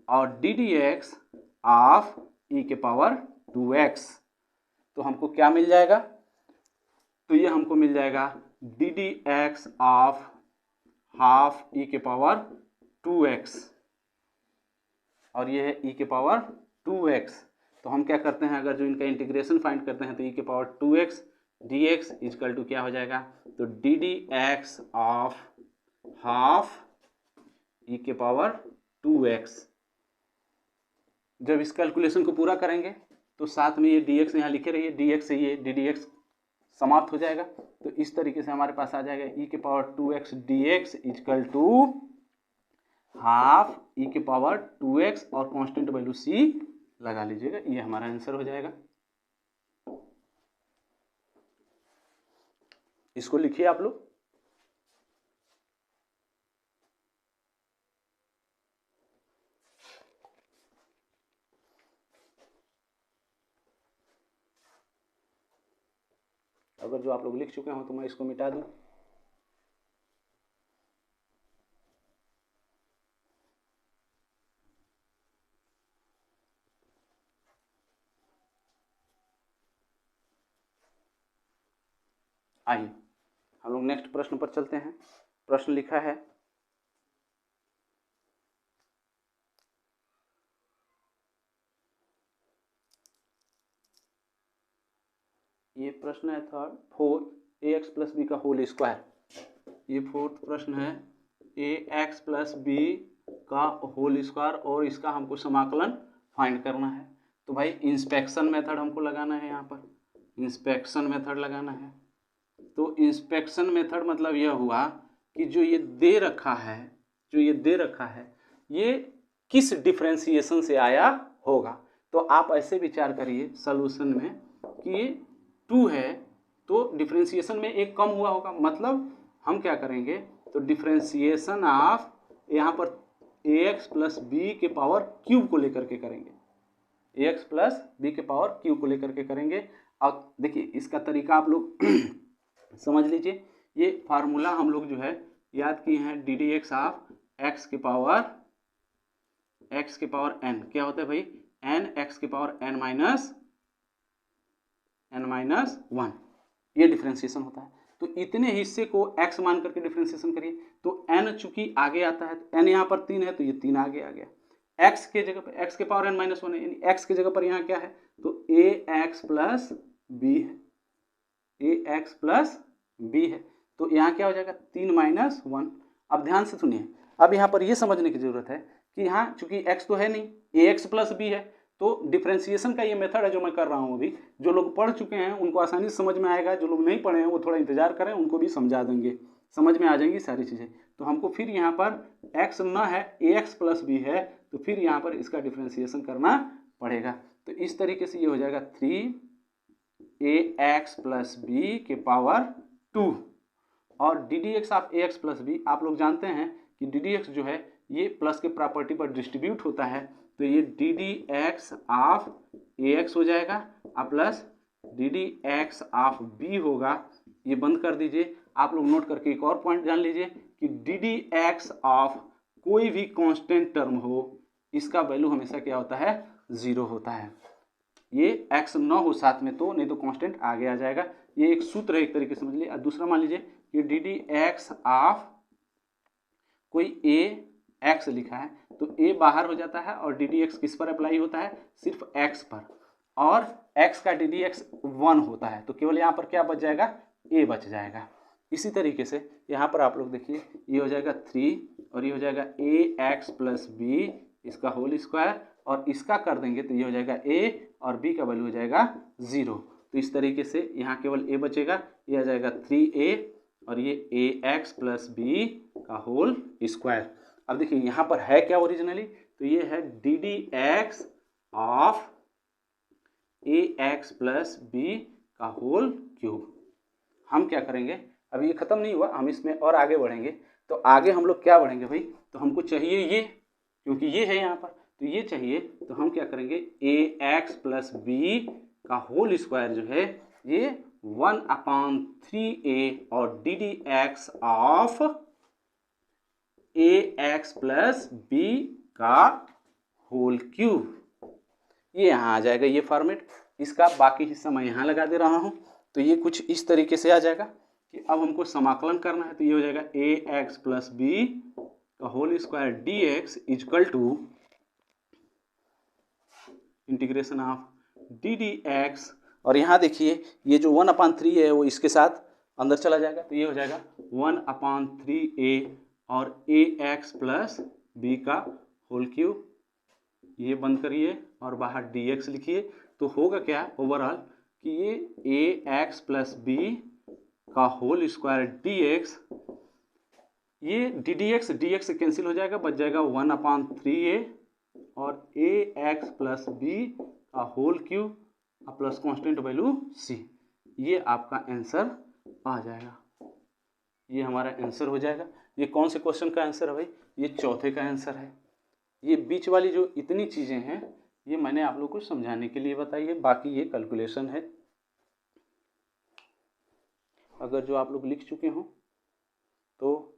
और ddx ऑफ e के पावर 2x। तो हमको क्या मिल जाएगा, तो ये हमको मिल जाएगा ddx ऑफ हाफ e के पावर 2x और ये है e के पावर 2x। तो हम क्या करते हैं, अगर जो इनका इंटीग्रेशन फाइंड करते हैं तो e के power 2x dx equal to क्या हो जाएगा, तो ddx ऑफ हाफ e के पावर 2x। जब इस कैलकुलेशन को पूरा करेंगे तो साथ में ये dx यहाँ लिखे रहिए, dx से ये ddx समाप्त हो जाएगा। तो इस तरीके से हमारे पास आ जाएगा e के power 2x dx equal to half e के पावर 2x और कांस्टेंट वैल्यू c लगा लीजिएगा, ये हमारा आंसर हो जाएगा। इसको लिखिए आप लोग। अगर जो आप लोग लिख चुके हो तो मैं इसको मिटा दूं। आइए हम लोग नेक्स्ट प्रश्न पर चलते हैं। प्रश्न लिखा है, ये प्रश्न है थर्ड, 4ax प्लस बी का होल स्क्वायर। ये फोर्थ प्रश्न है ax प्लस बी का होल स्क्वायर और इसका हमको समाकलन फाइंड करना है। तो भाई इंस्पेक्शन मेथड हमको लगाना है, यहाँ पर इंस्पेक्शन मेथड लगाना है। तो इंस्पेक्शन मेथड मतलब यह हुआ कि जो ये दे रखा है, जो ये दे रखा है ये किस डिफरेंशिएशन से आया होगा। तो आप ऐसे विचार करिए सॉल्यूशन में कि ये 2 है तो डिफरेंशिएशन में एक कम हुआ होगा, मतलब हम क्या करेंगे, तो डिफरेंशिएशन ऑफ यहाँ पर ax प्लस बी के पावर क्यूब को लेकर के करेंगे, ax प्लस बी के पावर क्यूब को लेकर के करेंगे। अब देखिए इसका तरीका आप लोग समझ लीजिए। ये फार्मूला हम लोग जो है याद किए हैं, D D X of x के पावर n क्या होता है भाई, n x के पावर n माइनस 1, ये डिफरेंशिएशन होता है। तो इतने हिस्से को x मान करके डिफरेंशिएशन करिए। तो n चूंकि आगे आता है, तो n यहाँ पर 3 है तो ये 3 आगे आ गया। x के जगह पर x के पावर n माइनस 1 है, यानी x के जगह पर यहाँ क्या है, तो ax प्लस b है, ax प्लस b है। तो यहाँ क्या हो जाएगा 3 माइनस 1। अब ध्यान से सुनिए, अब यहाँ पर ये समझने की जरूरत है कि यहाँ चूंकि x तो है नहीं, ax प्लस b है, तो डिफरेंशिएशन का ये मेथड है जो मैं कर रहा हूँ अभी। जो लोग पढ़ चुके हैं उनको आसानी से समझ में आएगा, जो लोग नहीं पढ़े हैं वो थोड़ा इंतजार करें, उनको भी समझा देंगे, समझ में आ जाएंगी सारी चीज़ें। तो हमको फिर यहाँ पर x न है, ax प्लस b है, तो फिर यहाँ पर इसका डिफरेंशिएशन करना पड़ेगा। तो इस तरीके से ये हो जाएगा 3ax प्लस बी के पावर 2 और D D X of ax plus B. आप लोग जानते हैं कि डी डी एक्स जो है ये प्लस के प्रॉपर्टी पर डिस्ट्रीब्यूट होता है, तो ये D D X of ax हो जाएगा और plus D D X of b होगा। ये बंद कर दीजिए। आप लोग नोट करके एक और पॉइंट जान लीजिए कि डी डी एक्स ऑफ कोई भी कांस्टेंट टर्म हो, इसका वैल्यू हमेशा क्या होता है, 0 होता है। ये x न हो साथ में तो, नहीं तो कांस्टेंट आगे आ जाएगा। ये एक सूत्र है, एक तरीके से समझ लीजिए। और दूसरा मान लीजिए कि डी डी एक्स ऑफ कोई a x लिखा है, तो a बाहर हो जाता है और डी डी एक्स किस पर अप्लाई होता है, सिर्फ x पर, और x का डी डी एक्स 1 होता है, तो केवल यहाँ पर क्या बच जाएगा, a बच जाएगा। इसी तरीके से यहाँ पर आप लोग देखिए, ये हो जाएगा 3 और ये हो जाएगा ax प्लस बी इसका होल स्क्वायर, और इसका कर देंगे तो ये हो जाएगा a और b का वैल्यू हो जाएगा 0। तो इस तरीके से यहाँ केवल a बचेगा, ये आ जाएगा 3a और ये ax प्लस बी का होल स्क्वायर। अब देखिए यहाँ पर है क्या ओरिजिनली, तो ये है D D X of ax plus B का होल क्यूब। हम क्या करेंगे, अभी ये खत्म नहीं हुआ, हम इसमें और आगे बढ़ेंगे। तो आगे हम लोग क्या बढ़ेंगे भाई, तो हमको चाहिए ये, क्योंकि ये है यहाँ पर, तो ये चाहिए, तो हम क्या करेंगे ax प्लस बी का होल स्क्वायर जो है ये 1/3a और D D X of ax plus B का होल क्यूब, ये यहाँ आ जाएगा ये फॉर्मेट। इसका बाकी हिस्सा मैं यहाँ लगा दे रहा हूँ। तो ये कुछ इस तरीके से आ जाएगा कि अब हमको समाकलन करना है, तो ये हो जाएगा ax प्लस बी का whole square dx equal to integration of dx, और यहाँ देखिए ये जो 1/3 है वो इसके साथ अंदर चला जाएगा, तो ये हो जाएगा 1/3a और ax प्लस b का होल क्यूब, ये बंद करिए और बाहर dx लिखिए। तो होगा क्या ओवरऑल कि ये ax प्लस b का होल स्क्वायर dx, ये dx से कैंसिल हो जाएगा, बच जाएगा 1/3a और ax प्लस b का whole cube plus constant value c। ये आपका आंसर आ जाएगा, ये हमारा आंसर हो जाएगा। ये कौन से क्वेश्चन का आंसर है भाई? ये चौथे का आंसर है। ये बीच वाली जो इतनी चीज़ें हैं ये मैंने आप लोग को समझाने के लिए बताई है, बाकी ये कैलकुलेशन है। अगर जो आप लोग लिख चुके हों तो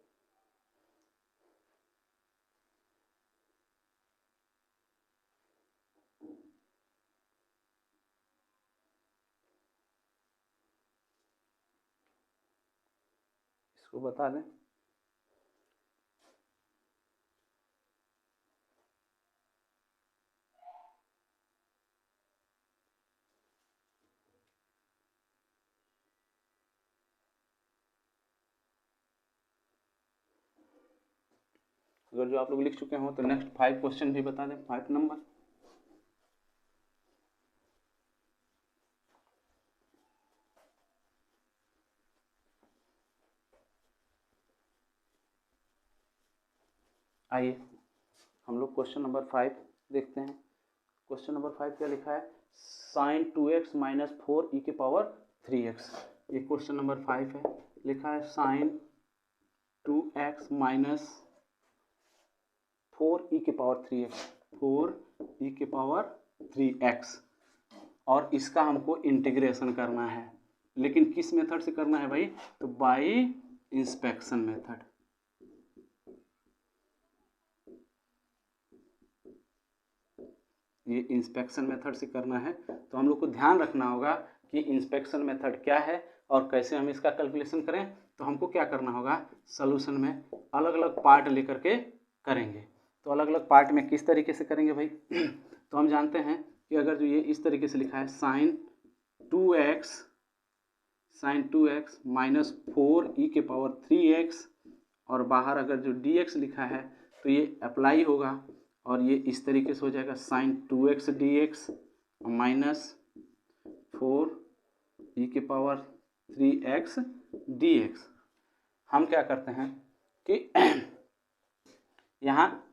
इसको बता दें। अगर जो आप लोग लिख चुके हों तो नेक्स्ट 5 क्वेश्चन भी बता दें, 5 नंबर। आइए हम लोग क्वेश्चन नंबर 5 देखते हैं। क्वेश्चन नंबर 5 क्या लिखा है? sin 2x माइनस 4e के पावर 3x। ये क्वेश्चन नंबर 5 है। लिखा है sin 2x माइनस 4e के पावर 3x, 4e के पावर 3x, और इसका हमको इंटीग्रेशन करना है। लेकिन किस मेथड से करना है भाई? तो बाय इंस्पेक्शन मेथड। ये इंस्पेक्शन मेथड से करना है, तो हम लोग को ध्यान रखना होगा कि इंस्पेक्शन मेथड क्या है और कैसे हम इसका कैलकुलेशन करें। तो हमको क्या करना होगा, सॉल्यूशन में अलग अलग पार्ट लेकर के करेंगे। तो अलग अलग पार्ट में किस तरीके से करेंगे भाई? तो हम जानते हैं कि अगर जो ये इस तरीके से लिखा है sin 2x माइनस 4e के पावर 3x, और बाहर अगर जो dx लिखा है तो ये अप्लाई होगा और ये इस तरीके से हो जाएगा sin 2x dx minus 4e के पावर 3x dx। हम क्या करते हैं कि यहाँ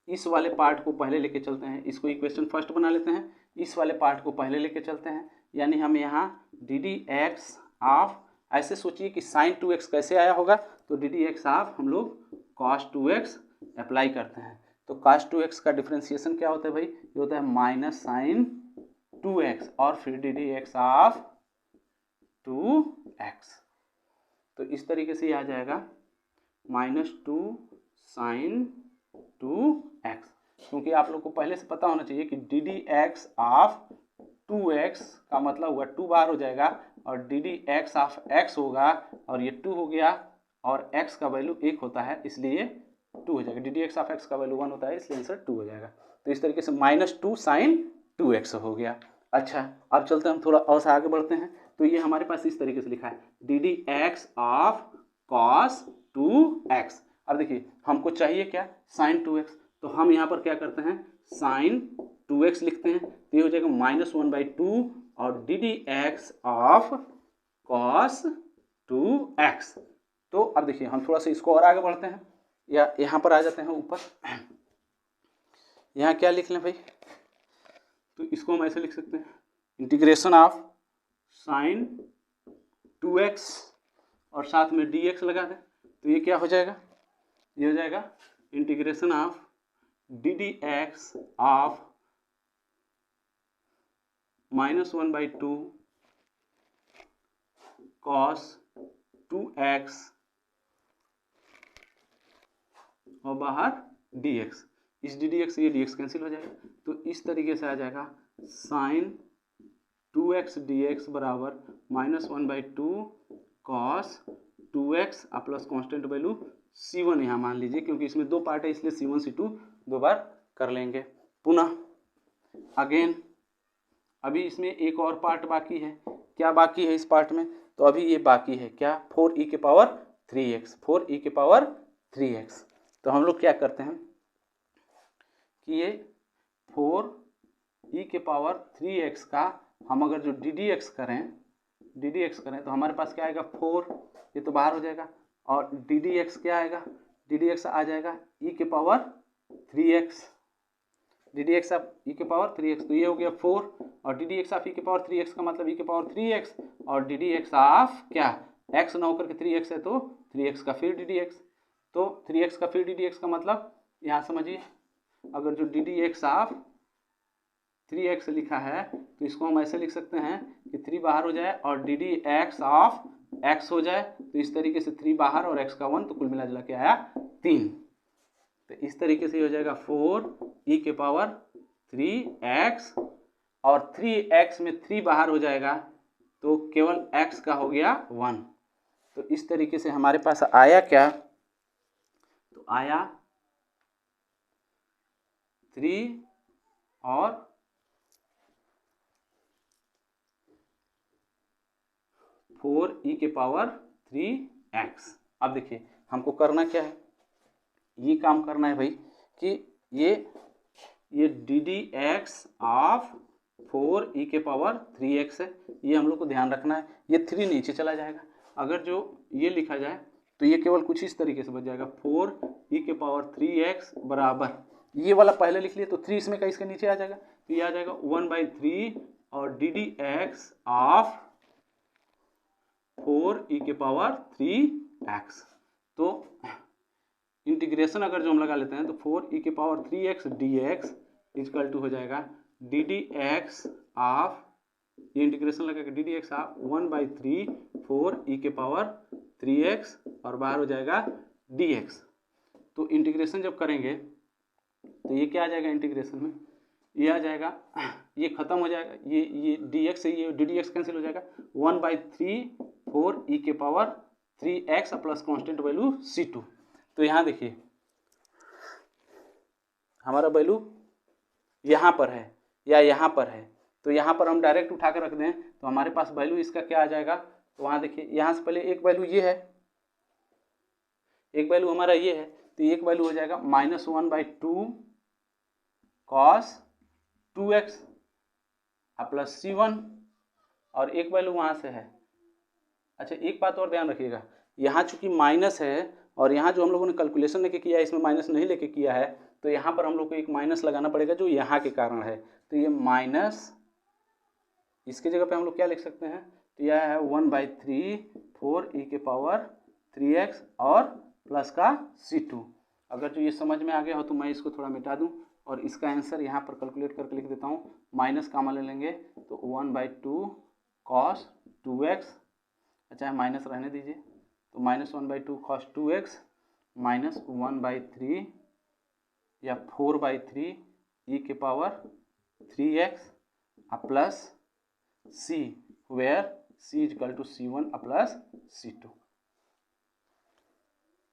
इस वाले पार्ट को पहले लेके चलते हैं, इसको इक्वेशन फर्स्ट बना लेते हैं, इस वाले पार्ट को पहले लेके चलते हैं। यानी हम यहाँ ddx ऑफ, ऐसे सोचिए कि sin 2x कैसे आया होगा, तो ddx ऑफ हम लोग cos 2x अप्लाई करते हैं। तो cos 2x का डिफ्रेंसिएशन क्या होता है भाई? ये होता है माइनस sin 2x और फिर ddx ऑफ 2x। तो इस तरीके से आ जाएगा माइनस 2 sin 2x, क्योंकि आप लोग को पहले से पता होना चाहिए कि ddx ऑफ 2x का मतलब हुआ 2 बार हो जाएगा और ddx ऑफ x होगा, और ये 2 हो गया और x का वैल्यू 1 होता है इसलिए 2 हो जाएगा। ddx ऑफ x का वैल्यू 1 होता है इसलिए आंसर 2 हो जाएगा। तो इस तरीके से माइनस 2 sin 2x हो गया। अच्छा, अब चलते हैं, हम थोड़ा और आगे बढ़ते हैं। तो ये हमारे पास इस तरीके से लिखा है ddx ऑफ cos 2x। अब देखिए हमको चाहिए क्या? sin 2x। तो हम यहाँ पर क्या करते हैं, sin 2x लिखते हैं, तो ये हो जाएगा -1/2 और ddx ऑफ cos 2x। तो अब देखिए हम थोड़ा सा इसको और आगे बढ़ते हैं, या यहाँ पर आ जाते हैं ऊपर। यहाँ क्या लिख लें भाई? तो इसको हम ऐसे लिख सकते हैं इंटीग्रेशन ऑफ sin 2x और साथ में dx लगा दें, तो ये क्या हो जाएगा? ये हो जाएगा integration of ddx of -1/2 cos 2x और बाहर dx। इस ddx से ये dx कैंसिल हो जाएगा, तो इस तरीके से आ जाएगा sin 2x dx बराबर -1/2 cos 2x plus constant value c1 यहाँ मान लीजिए, क्योंकि इसमें 2 पार्ट है इसलिए c1 c2 2 बार कर लेंगे। पुनः अगेन अभी इसमें एक और पार्ट बाकी है। क्या बाकी है इस पार्ट में? तो अभी ये बाकी है क्या, 4e के पावर 3x, 4e के पावर 3x। तो हम लोग क्या करते हैं कि ये 4e के पावर 3x का हम अगर जो ddx करें तो हमारे पास क्या आएगा 4, ये तो बाहर हो जाएगा, और ddx क्या आएगा, ddx आ जाएगा e के power 3x, ddx of e के पावर 3x, तो ये हो गया 4, और ddx ऑफ e के पावर 3x का मतलब e के पावर 3x, और ddx ऑफ क्या, x ना होकर के 3x है तो 3x का फिर ddx, तो 3x का फिर ddx का मतलब यहाँ समझिए, अगर जो ddx ऑफ 3x लिखा है तो इसको हम ऐसे लिख सकते हैं कि 3 बाहर हो जाए और ddx ऑफ x हो जाए, तो इस तरीके से 3 बाहर और x का 1, तो कुल मिला जुला के आया 3। तो इस तरीके से हो जाएगा 4e के पावर 3x, और 3x में 3 बाहर हो जाएगा तो केवल x का हो गया 1। तो इस तरीके से हमारे पास आया क्या, तो आया 3 और 4e के पावर 3x। अब देखिए हमको करना क्या है, ये काम करना है भाई कि ये ddx ऑफ 4e के पावर 3x है, ये हम लोग को ध्यान रखना है। ये 3 नीचे चला जाएगा, अगर जो ये लिखा जाए तो ये केवल कुछ इस तरीके से बच जाएगा, 4e के पावर 3x बराबर, ये वाला पहले लिख लिए तो 3 इसमें का इसके नीचे आ जाएगा, तो ये आ जाएगा 1/3 और ddx ऑफ 4e के पावर 3x। तो इंटीग्रेशन अगर जो हम लगा लेते हैं तो 4e के power 3x dx equal to हो जाएगा ddx ऑफ, ये इंटीग्रेशन लगा के ddx ऑफ 1/3 4e के पावर 3x और बाहर हो जाएगा dx। तो इंटीग्रेशन जब करेंगे तो ये क्या आ जाएगा इंटीग्रेशन में, ये आ जाएगा, ये खत्म हो जाएगा, ये dx से ये ddx कैंसिल हो जाएगा, 1/3 4e के power 3x plus constant value c2। तो यहाँ देखिए हमारा वैल्यू यहाँ पर है या यहाँ पर है, तो यहाँ पर हम डायरेक्ट उठा कर रख दें तो हमारे पास वैल्यू इसका क्या आ जाएगा, तो वहाँ देखिए यहाँ से पहले एक वैल्यू ये है, एक वैल्यू हमारा ये है, तो एक वैल्यू हो जाएगा -1/2 cos 2x प्लस c1, और एक वैल्यू वहाँ से है। अच्छा एक बात और ध्यान रखिएगा, यहाँ चूंकि माइनस है और यहाँ जो हम लोगों ने कैलकुलेशन लेके किया है इसमें माइनस नहीं लेके किया है, तो यहाँ पर हम लोग को एक माइनस लगाना पड़ेगा जो यहाँ के कारण है, तो ये माइनस, इसके जगह पे हम लोग क्या लिख सकते हैं, तो यह है 1/3 4e के पावर 3x और प्लस का c2। अगर जो ये समझ में आ गया हो तो मैं इसको थोड़ा मिटा दूं और इसका आंसर यहाँ पर कैलकुलेट करके लिख देता हूँ, माइनस कामा ले लेंगे तो 1/2 cos 2x, अच्छा माइनस रहने दीजिए, तो -1/2 cos 2x माइनस 1/3 या 4/3 e के power 3x plus c, where c is equal to c1 plus c2।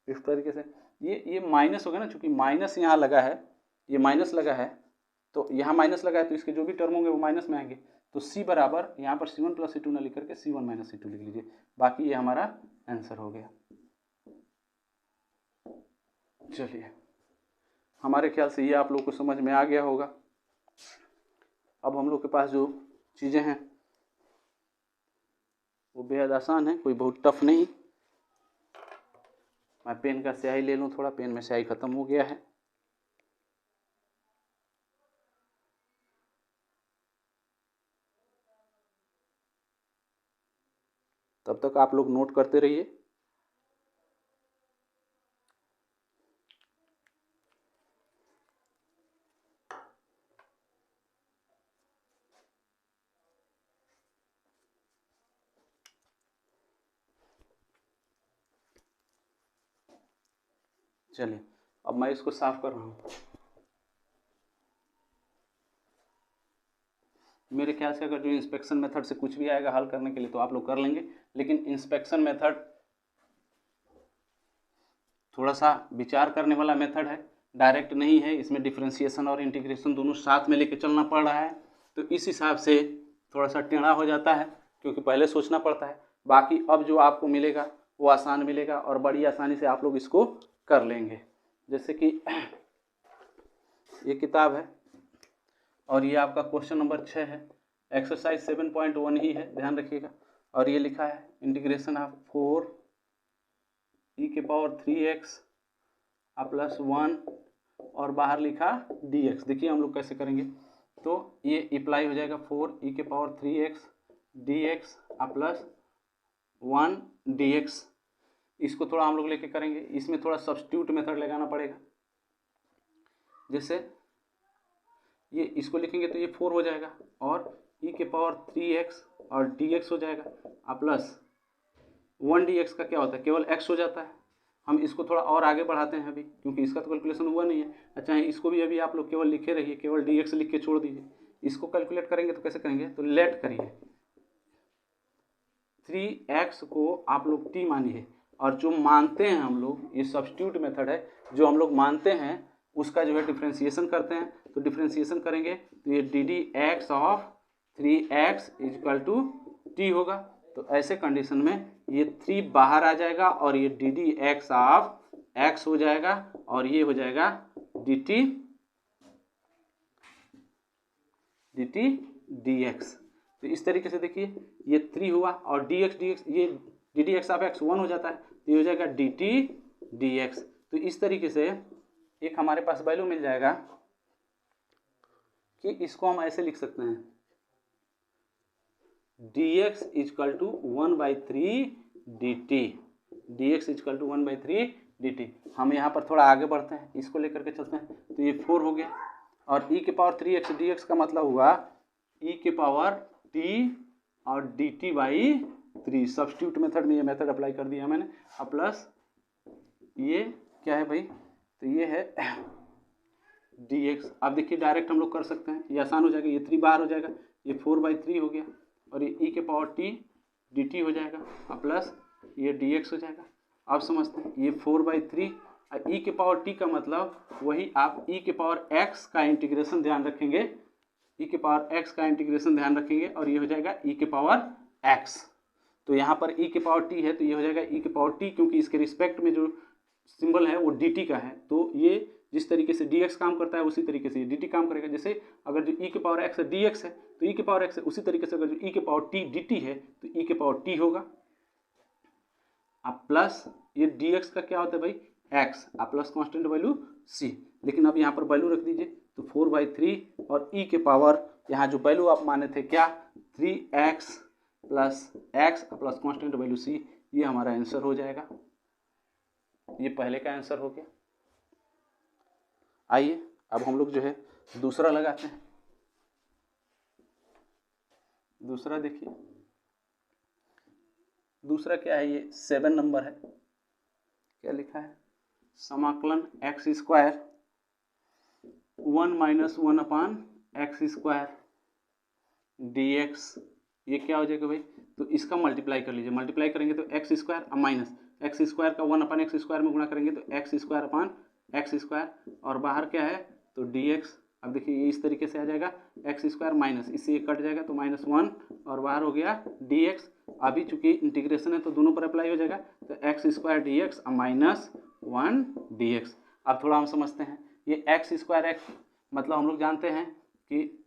इस तरीके से ये माइनस होगा ना, चूंकि माइनस यहाँ लगा है, ये माइनस लगा है, तो यहाँ माइनस लगा है तो इसके जो भी टर्म होंगे वो माइनस में आएंगे, तो c बराबर यहाँ पर c1 प्लस c2 ना लिख करके c1 माइनस c2 लिख लीजिए, बाकी ये हमारा आंसर हो गया। चलिए हमारे ख्याल से ये आप लोग को समझ में आ गया होगा। अब हम लोग के पास जो चीज़ें हैं वो बेहद आसान है, कोई बहुत टफ नहीं। मैं पेन का स्याही ले लूँ थोड़ा, पेन में स्याही ख़त्म हो गया है। तब तक आप लोग नोट करते रहिए। चलिए अब मैं इसको साफ कर रहा हूँ। मेरे ख्याल से अगर जो इंस्पेक्शन मेथड से कुछ भी आएगा हल करने के लिए तो आप लोग कर लेंगे, लेकिन इंस्पेक्शन मेथड थोड़ा सा विचार करने वाला मेथड है, डायरेक्ट नहीं है, इसमें डिफरेंशिएशन और इंटीग्रेशन दोनों साथ में लेके चलना पड़ रहा है। तो इस हिसाब से थोड़ा सा टेढ़ा हो जाता है, क्योंकि पहले सोचना पड़ता है। बाकी अब जो आपको मिलेगा वो आसान मिलेगा और बड़ी आसानी से आप लोग इसको कर लेंगे। जैसे कि ये किताब है और ये आपका क्वेश्चन नंबर 6 है, एक्सरसाइज 7.1 ही है, ध्यान रखिएगा। और ये लिखा है इंटीग्रेशन ऑफ 4e⁻³ प्लस 1 और बाहर लिखा dx। देखिए हम लोग कैसे करेंगे, तो ये अप्लाई हो जाएगा 4e⁻³ dx प्लस 1 dx। इसको थोड़ा हम लोग लेके करेंगे, इसमें थोड़ा सब्स्टिट्यूट मेथड लगाना पड़ेगा। जैसे ये इसको लिखेंगे तो ये 4 हो जाएगा और e⁻³ और dx हो जाएगा प्लस 1 dx का क्या होता है, केवल x हो जाता है। हम इसको थोड़ा और आगे बढ़ाते हैं अभी, क्योंकि इसका तो कैलकुलेशन हुआ नहीं है। अच्छा, इसको भी अभी आप लोग केवल लिखे रहिए, केवल dx लिख के छोड़ दीजिए। इसको कैलकुलेट करेंगे तो कैसे करेंगे, तो लेट करिए 3x को आप लोग t मानिए, और जो मानते हैं हम लोग, ये सब्स्टिट्यूट मेथड है, जो हम लोग मानते हैं उसका जो है डिफ्रेंसिएशन करते हैं। तो डिफ्रेंसिएशन करेंगे तो ये ddx of 3x equal to t होगा। तो ऐसे कंडीशन में ये 3 बाहर आ जाएगा और ये ddx ऑफ x हो जाएगा और ये हो जाएगा dt dx। तो इस तरीके से देखिए ये 3 हुआ और dx ये ddx ऑफ x 1 हो जाता है, तो ये हो जाएगा dt dx। तो इस तरीके से एक हमारे पास वैल्यू मिल जाएगा कि इसको हम ऐसे लिख सकते हैं dx equal to 1/3 dt, dx equal to 1/3 dt। हम यहाँ पर थोड़ा आगे बढ़ते हैं, इसको लेकर के चलते हैं। तो ये 4 हो गया और e⁻3x dx का मतलब हुआ e⁻t और dt/3। सब्स्टिट्यूट मेथड में ये मेथड अप्लाई कर दिया मैंने। अब प्लस ये क्या है भाई, तो ये है dx। अब देखिए डायरेक्ट हम लोग कर सकते हैं, ये आसान हो जाएगा, ये 3 बाहर हो जाएगा, ये 4/3 हो गया और ये e⁻t dt हो जाएगा और प्लस ये dx हो जाएगा। अब समझते हैं, ये 4/3 e⁻t का मतलब वही आप e⁻x का इंटीग्रेशन ध्यान रखेंगे, e⁻x का इंटीग्रेशन ध्यान रखेंगे और ये हो जाएगा e⁻x। तो यहाँ पर e⁻t है तो ये हो जाएगा e⁻t, क्योंकि इसके रिस्पेक्ट में जो सिंबल है वो dt का है। तो ये जिस तरीके से dx काम करता है उसी तरीके से ये dt काम करेगा। जैसे अगर जो e⁻x dx है तो e⁻x है, उसी तरीके से अगर जो e⁻t dt है तो e⁻t होगा। अब प्लस ये dx का क्या होता है भाई, x, अब प्लस कांस्टेंट वैल्यू c। लेकिन अब यहाँ पर वैल्यू रख दीजिए, तो 4/3 और e के पावर यहाँ जो वैल्यू आप माने थे क्या, 3x plus x plus constant value c, ये हमारा आंसर हो जाएगा। ये पहले का आंसर हो गया। आइए अब हम लोग जो है दूसरा लगाते हैं। दूसरा देखिए, दूसरा क्या है, ये 7 नंबर है। क्या लिखा है, समाकलन x² 1 - 1/x² dx। ये क्या हो जाएगा भाई, तो इसका मल्टीप्लाई कर लीजिए। मल्टीप्लाई करेंगे तो x² माइनस x² का 1/x² में गुणा करेंगे तो x² और बाहर क्या है तो dx। अब देखिए ये इस तरीके से आ जाएगा x² माइनस, इससे ये कट जाएगा तो -1 और बाहर हो गया dx। अभी चूंकि इंटीग्रेशन है तो दोनों पर अप्लाई हो जाएगा, तो x² dx -1 dx। अब थोड़ा हम समझते हैं, ये x² मतलब हम लोग जानते हैं कि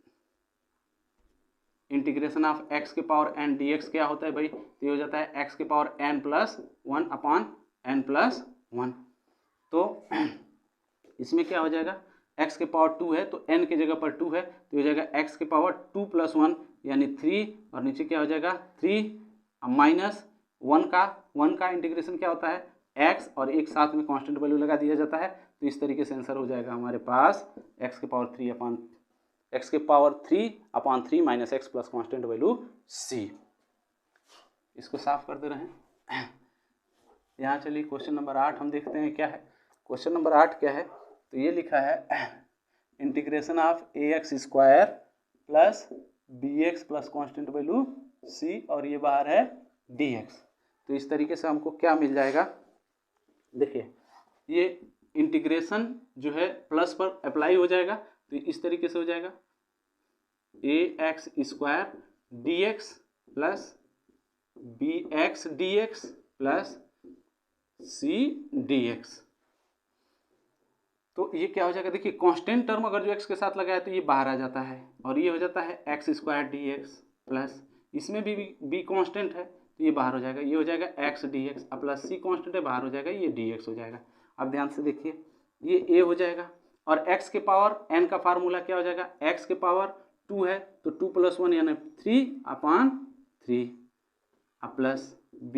इंटीग्रेशन ऑफ x के पावर n dx क्या होता है भाई, तो ये हो जाता है x के पावर n+1/n+1। तो इसमें क्या हो जाएगा, x के पावर 2 है तो n की जगह पर 2 है तो हो जाएगा x के पावर 2 + 1 यानी 3, और नीचे क्या हो जाएगा 3 माइनस 1 का इंटीग्रेशन क्या होता है x, और एक साथ में कांस्टेंट वैल्यू लगा दिया जाता है। तो इस तरीके से आंसर हो जाएगा हमारे पास x के power 3/3 minus x plus constant value c। इसको साफ कर दे रहे हैं। यहाँ चलिए क्वेश्चन नंबर 8 हम देखते हैं क्या है। क्वेश्चन नंबर 8 क्या है, तो ये लिखा है integration of ax² plus bx plus constant value c और ये बाहर है dx। तो इस तरीके से हमको क्या मिल जाएगा, देखिए ये इंटीग्रेशन जो है प्लस पर अप्लाई हो जाएगा तो इस तरीके से हो जाएगा a x square d x plus b x D x plus c d x. तो ये क्या हो जाएगा, देखिए कांस्टेंट टर्म अगर जो एक्स के साथ लगा है तो ये बाहर आ जाता है और ये हो जाता है x square d x plus, इसमें भी बी कांस्टेंट है तो ये बाहर हो जाएगा, ये हो जाएगा एक्स डी एक्स अब प्लस सी कांस्टेंट है बाहर हो जाएगा, ये डी एक्स हो जाएगा। अब ध्यान से देखिए ये ए हो जाएगा और x के पावर n का फार्मूला क्या हो जाएगा, x के पावर 2 है तो 2 + 1 यानी 3/3 अब प्लस b,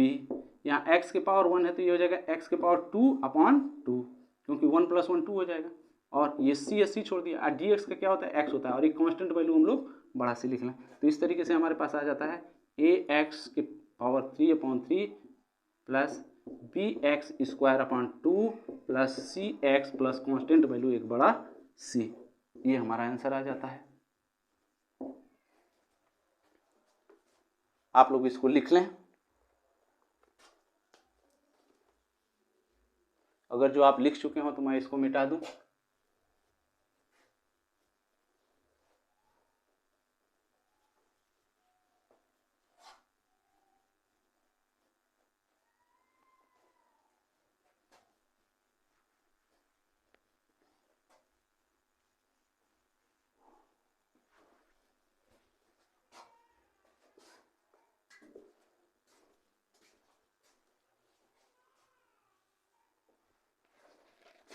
यहाँ x के पावर 1 है तो ये हो जाएगा x के पावर 2/2 क्योंकि 1 + 1 2 हो जाएगा और ये c छोड़ दिया। डी एक्स का क्या होता है x होता है और एक कांस्टेंट वैल्यू हम लोग बड़ा सी लिख लें तो इस तरीके से हमारे पास आ जाता है ax के power 3/3 plus b x square plus c x plus constant value एक बड़ा सी, ये हमारा आंसर आ जाता है। आप लोग इसको लिख लें, अगर जो आप लिख चुके हो तो मैं इसको मिटा दूं।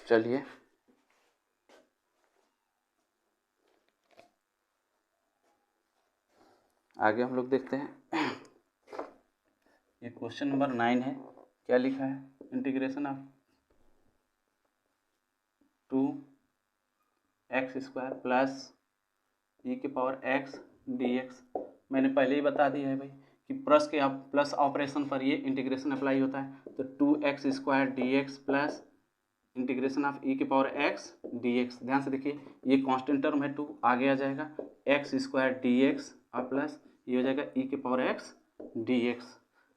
चलिए आगे हम लोग देखते हैं। ये क्वेश्चन नंबर 9 है, क्या लिखा है, integration of 2x² plus e की पावर x dx। मैंने पहले ही बता दिया है भाई कि प्लस ऑपरेशन पर ये इंटीग्रेशन अप्लाई होता है तो 2x² dx plus integration of e की पावर x dx। ध्यान से देखिए ये कांस्टेंट टर्म है 2 आगे आ जाएगा x² dx और प्लस ये हो जाएगा e की पावर x dx।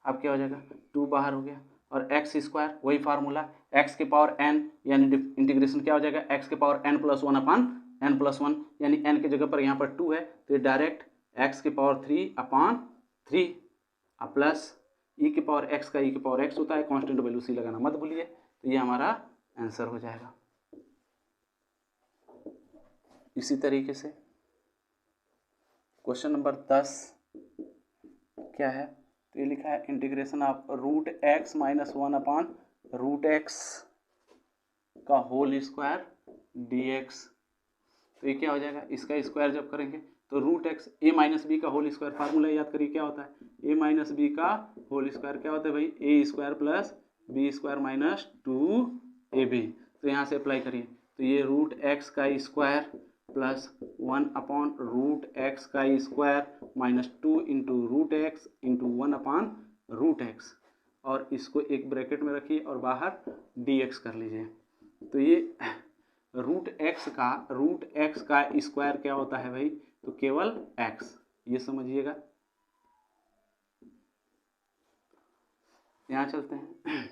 अब क्या हो जाएगा 2 बाहर हो गया और x² वही फार्मूला x के पावर n यानी इंटीग्रेशन क्या हो जाएगा x के पावर n+1/n+1 यानी n की जगह पर यहाँ पर 2 है तो ये डायरेक्ट x के पावर 3/3 और प्लस e के पावर x का e के पावर x होता है, कांस्टेंट वैल्यू सी लगाना मत भूलिए, तो ये हमारा आंसर हो जाएगा। इसी तरीके से क्वेश्चन नंबर 10 क्या है, तो ये लिखा है इंटीग्रेशन ऑफ √x - 1/√x का होल स्क्वायर dx। तो ये क्या हो जाएगा, इसका स्क्वायर जब करेंगे तो √x a - b का होल स्क्वायर, फार्मूला याद करिए क्या होता है, a - b का होल स्क्वायर क्या होता है भाई, a² प्लस b² - 2ab। तो यहाँ से अप्लाई करिए तो ये √x का स्क्वायर प्लस 1/√x का स्क्वायर माइनस 2 × √x × 1/√x और इसको एक ब्रैकेट में रखिए और बाहर dx कर लीजिए। तो ये √x का स्क्वायर क्या होता है भाई, तो केवल x, ये समझिएगा। यहाँ चलते हैं,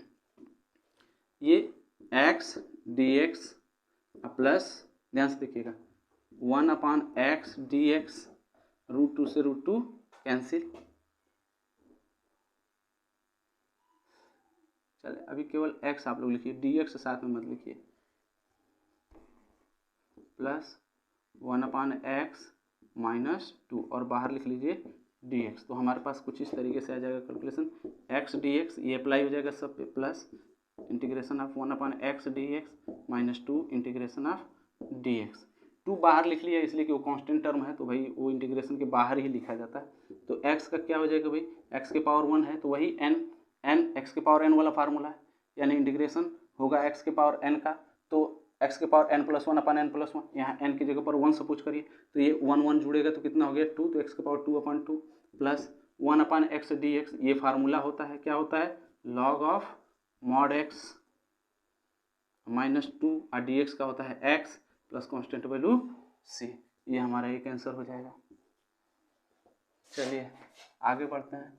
ये x dx प्लस ध्यान से देखिएगा 1/x dx, √2 से √2 कैंसिल। चले अभी केवल x आप लोग लिखिए, dx साथ में मत लिखिए, प्लस 1/x - 2 और बाहर लिख लीजिए dx। तो हमारे पास कुछ इस तरीके से आ जाएगा कैलकुलेशन, x dx ये अप्लाई हो जाएगा सब पे, plus integration of 1/x dx - 2 integration of dx। 2 बाहर लिख लिया इसलिए कि वो कांस्टेंट टर्म है तो भाई वो इंटीग्रेशन के बाहर ही लिखा जाता है। तो x का क्या हो जाएगा भाई, x के पावर 1 है तो वही n x के पावर n वाला फार्मूला है, यानी इंटीग्रेशन होगा x के पावर n का, तो x के पावर n+1/n+1, यहाँ n की जगह पर 1 सपोज करिए तो ये 1 जुड़ेगा तो कितना हो गया 2, तो x के पावर 2/2 प्लस 1/x dx। ये फार्मूला होता है, क्या होता है, log ऑफ mod x - 2 और dx का होता है x plus constant value c। ये हमारा एक आंसर हो जाएगा। चलिए आगे बढ़ते हैं,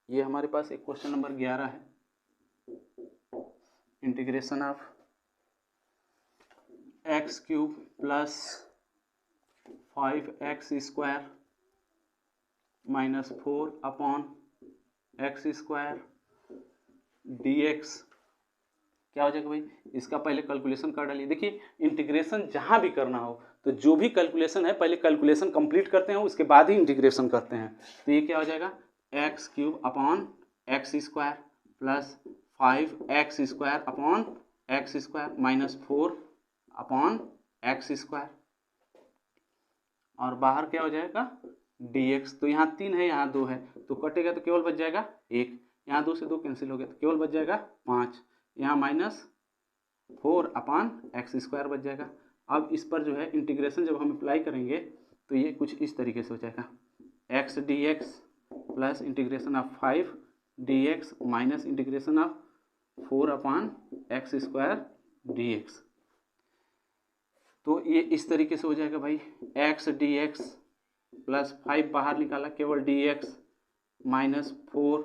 ये हमारे पास एक क्वेश्चन नंबर 11 है, integration of x³ plus 5x² minus 4/x² dx क्या हो जाएगा भाई। इसका पहले कैलकुलेशन कर डालिए। देखिए इंटीग्रेशन जहाँ भी करना हो तो जो भी कैलकुलेशन है पहले कैलकुलेशन कंप्लीट करते हैं, उसके बाद ही इंटीग्रेशन करते हैं। तो ये क्या हो जाएगा x³ plus 5x² minus 4/x²। और बाहर क्या हो जाएगा dx। तो यहाँ 3 है यहाँ 2 है तो कटेगा तो केवल बच जाएगा 1। यहाँ 2 से 2 कैंसिल हो गया तो केवल बच जाएगा 5। यहाँ माइनस 4/x² बच जाएगा। अब इस पर जो है इंटीग्रेशन जब हम अप्लाई करेंगे तो ये कुछ इस तरीके से हो जाएगा x dx plus integration of 5 dx minus integration of 4/x² dx। तो ये इस तरीके से हो जाएगा भाई x dx प्लस 5 बाहर निकाला केवल dx माइनस 4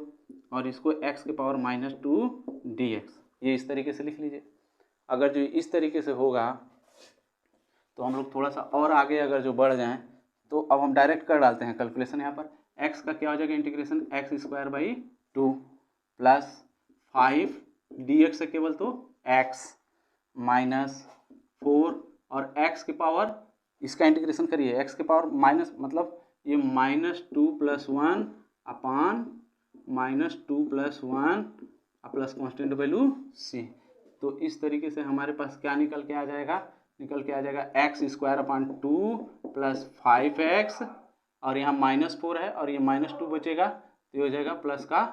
और इसको x के पावर -2 dx। ये इस तरीके से लिख लीजिए। अगर जो इस तरीके से होगा तो हम लोग थोड़ा सा और आगे अगर जो बढ़ जाएं तो अब हम डायरेक्ट कर डालते हैं कैलकुलेशन। यहाँ पर x का क्या हो जाएगा इंटीग्रेशन x²/2 प्लस 5 dx से केवल तो x माइनस 4 और x के पावर इसका इंटीग्रेशन करिए x के पावर माइनस मतलब ये -2 + 1/-2 + 1 प्लस कॉन्स्टेंट वैल्यू c। तो इस तरीके से हमारे पास क्या निकल के आ जाएगा x²/2 प्लस 5x और यहाँ -4 है और ये -2 बचेगा तो ये हो जाएगा प्लस का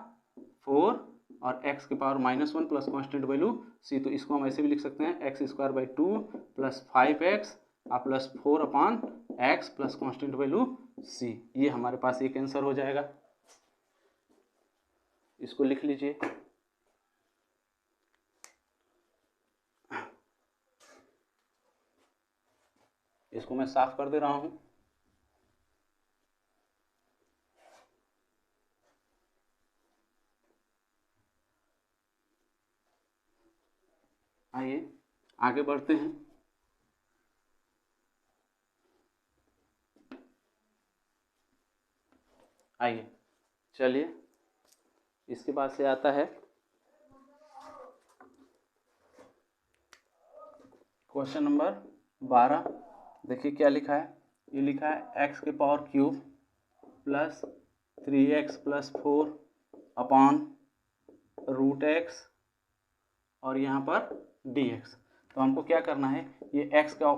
4 और x के power -1 plus constant value c। तो इसको हम ऐसे भी लिख सकते हैं x²/2 plus 5x plus 4/x plus constant value c। ये हमारे पास एक आंसर हो जाएगा। इसको लिख लीजिए। इसको मैं साफ कर दे रहा हूं। आइए आगे बढ़ते हैं। आइए चलिए इसके बाद से आता है क्वेश्चन नंबर 12। देखिए क्या लिखा है। ये लिखा है x³ प्लस 3x + 4/√x और यहाँ पर dx। तो हमको क्या करना है ये x³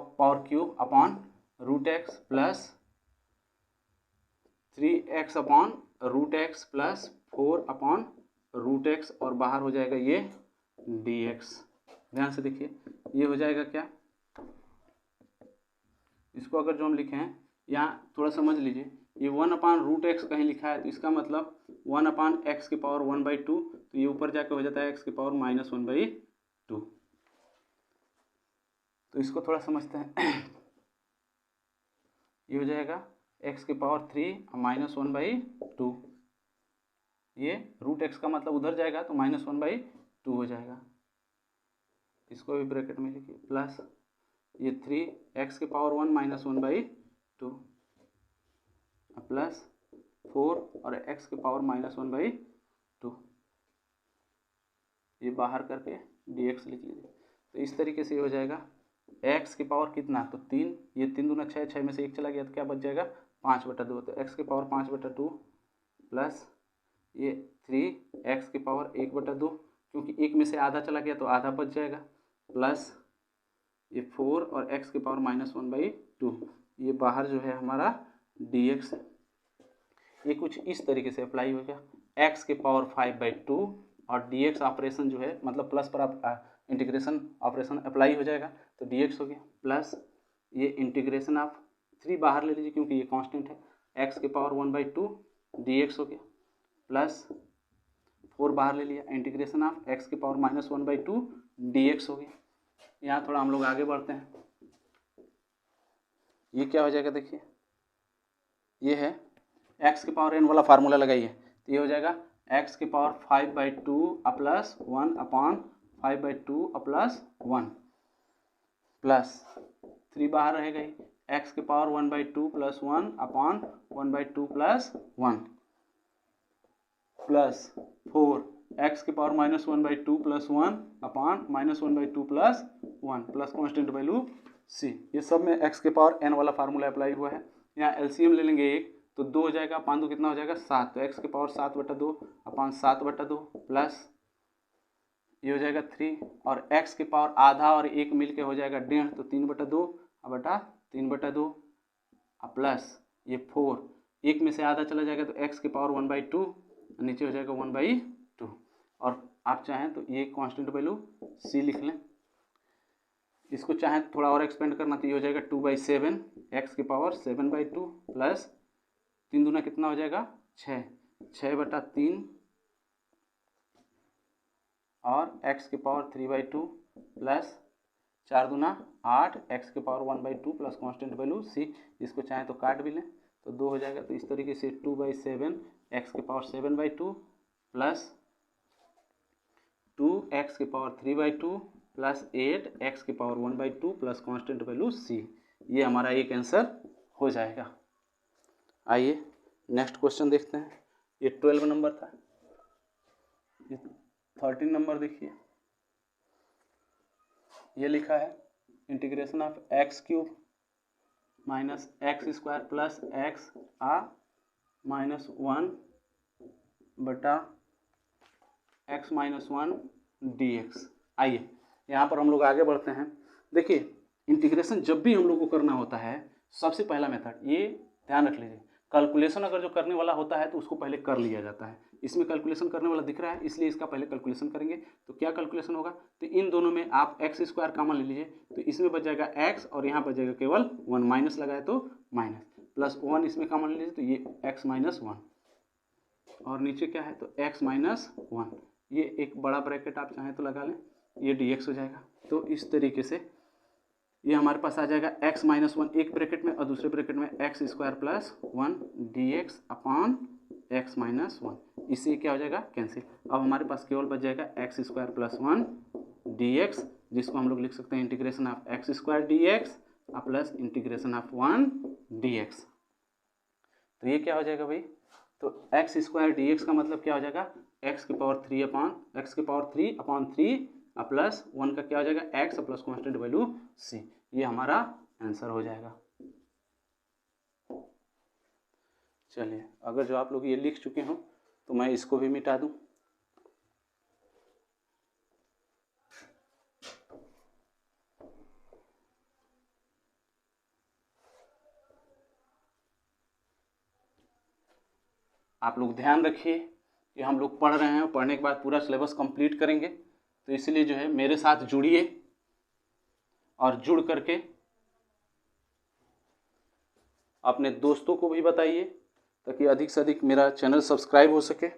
plus 3x/√x plus 4/√x और बाहर हो जाएगा ये dx। ध्यान से देखिए ये हो जाएगा क्या। इसको अगर जो हम लिखे हैं यहाँ थोड़ा समझ लीजिए ये 1/√x कहीं लिखा है तो इसका मतलब 1/x⁻1/2 तो ये ऊपर जाके हो जाता है x⁻−1/2। तो इसको थोड़ा समझते हैं। ये हो जाएगा x⁻3−1/2। ये √x का मतलब उधर जाएगा तो -1/2 हो जाएगा। इसको भी ब्रैकेट में लिखिए प्लस ये 3x⁻1 -1/2 प्लस 4 और x⁻−1/2 ये बाहर करके dx लिख लीजिए। तो इस तरीके से ये हो जाएगा x की पावर कितना तो 3, ये 3 दूना 6, 6 में से 1 चला गया तो क्या बच जाएगा 5/2। तो x की पावर 5/2 प्लस ये 3x की पावर 1/2 क्योंकि 1 में से आधा चला गया तो आधा बच जाएगा प्लस ये 4 और x की पावर -1/2 ये बाहर जो है हमारा dx है। ये कुछ इस तरीके से अप्लाई हो गया x की पावर 5/2 और dx ऑपरेशन जो है मतलब प्लस पर आप इंटीग्रेशन ऑपरेशन अप्लाई हो जाएगा तो dx हो गया प्लस ये इंटीग्रेशन ऑफ 3 बाहर ले लीजिए क्योंकि ये कांस्टेंट है x की पावर 1/2 dx हो गया प्लस 4 बाहर ले लिया इंटीग्रेशन ऑफ x की पावर -1/2 dx हो गया। यहाँ थोड़ा हम लोग आगे बढ़ते हैं। ये क्या हो जाएगा देखिए ये है x की पावर n वाला फार्मूला लगाइए तो ये हो जाएगा x की पावर 5/2 प्लस 1/5/2 प्लस 1 प्लस 3 बाहर रहेगा ही एक्स के power 1/2 plus 1 upon 1/2 plus 1 plus 4 x के power -1/2 plus 1 upon -1/2 plus 1 plus constant value C. ये सब में एक्स के पावर n वाला फार्मूला अप्लाई हुआ है। यहाँ एलसीएम ले लेंगे 1 तो 2 हो जाएगा, 5 2 कितना हो जाएगा 7, तो एक्स के पावर 7/2 अपॉन 7/2 प्लस ये हो जाएगा 3 और x के पावर आधा और 1 मिल के हो जाएगा 1.5 तो 3/2 बटा 3/2 प्लस ये 4, 1 में से आधा चला जाएगा तो x के पावर 1/2 नीचे हो जाएगा 1/2 और आप चाहें तो ये कांस्टेंट वैल्यू c लिख लें। इसको चाहें तो थोड़ा और एक्सपेंड करना तो ये हो जाएगा 2/7 x के पावर 7/2 प्लस 3 दूना कितना हो जाएगा 6/3 और x के पावर 3/2 प्लस 4 दूना 8 x के power 1/2 plus constant value c। इसको चाहें तो काट भी लें तो 2 हो जाएगा। तो इस तरीके से 2/7 x के पावर 7/2 प्लस 2x के पावर 3/2 प्लस 8 x के power 1/2 plus constant value c। ये हमारा एक आंसर हो जाएगा। आइए नेक्स्ट क्वेश्चन देखते हैं। ये 12 नंबर था। ये 13 नंबर देखिए, ये लिखा है integration of x³ minus x² plus x -1 बटा x - 1 dx। आइए यहाँ पर हम लोग आगे बढ़ते हैं। देखिए इंटीग्रेशन जब भी हम लोग को करना होता है सबसे पहला मेथड, ये ध्यान रख लीजिए, कैलकुलेशन अगर जो करने वाला होता है तो उसको पहले कर लिया जाता है। इसमें कैलकुलेशन करने वाला दिख रहा है इसलिए इसका पहले कैलकुलेशन करेंगे। तो क्या कैलकुलेशन होगा, तो इन दोनों में आप x² कॉमन ले लीजिए तो इसमें बच जाएगा x और यहाँ बच जाएगा केवल 1, माइनस लगाए तो माइनस, प्लस 1 इसमें कॉमन ले लीजिए तो ये x - 1 और नीचे क्या है तो x - 1, ये एक बड़ा ब्रैकेट आप चाहें तो लगा लें, ये dx हो जाएगा। तो इस तरीके से ये हमारे पास आ जाएगा x - 1 एक ब्रैकेट में और दूसरे ब्रैकेट में x² plus 1 dx upon x - 1। इससे क्या हो जाएगा कैंसिल। अब हमारे पास केवल बच जाएगा x² प्लस 1 dx, जिसको हम लोग लिख सकते हैं integration of x² dx plus integration of 1 dx। तो ये क्या हो जाएगा भाई, तो x² dx का मतलब क्या हो जाएगा x के पावर 3 अपॉन 3 प्लस 1 का क्या हो जाएगा x plus constant value c। ये हमारा आंसर हो जाएगा। चलिए अगर जो आप लोग ये लिख चुके हो तो मैं इसको भी मिटा दूं। आप लोग ध्यान रखिए कि हम लोग पढ़ रहे हैं, पढ़ने के बाद पूरा सिलेबस कंप्लीट करेंगे, तो इसलिए जो है मेरे साथ जुड़िए और जुड़ करके अपने दोस्तों को भी बताइए ताकि अधिक से अधिक मेरा चैनल सब्सक्राइब हो सके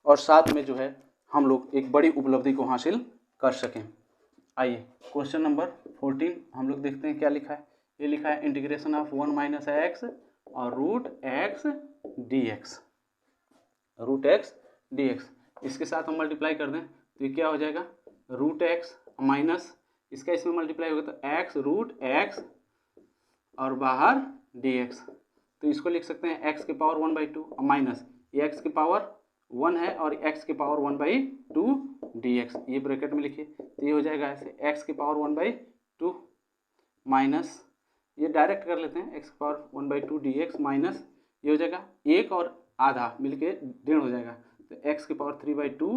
और साथ में जो है हम लोग एक बड़ी उपलब्धि को हासिल कर सकें। आइए क्वेश्चन नंबर 14 हम लोग देखते हैं क्या लिखा है। ये लिखा है इंटीग्रेशन ऑफ 1 - x और √x dx, √x dx। इसके साथ हम मल्टीप्लाई कर दें तो ये क्या हो जाएगा √x माइनस इसका इसमें मल्टीप्लाई होगा तो x√x और बाहर dx। तो इसको लिख सकते हैं x के पावर 1/2 माइनस ये x के पावर 1 है और x के पावर 1/2 dx, ये ब्रैकेट में लिखिए। तो ये हो जाएगा ऐसे x के पावर 1/2 माइनस ये डायरेक्ट कर लेते हैं x के पावर 1/2 dx माइनस ये हो जाएगा 1 और आधा मिलके 1.5 हो जाएगा तो x के पावर 3/2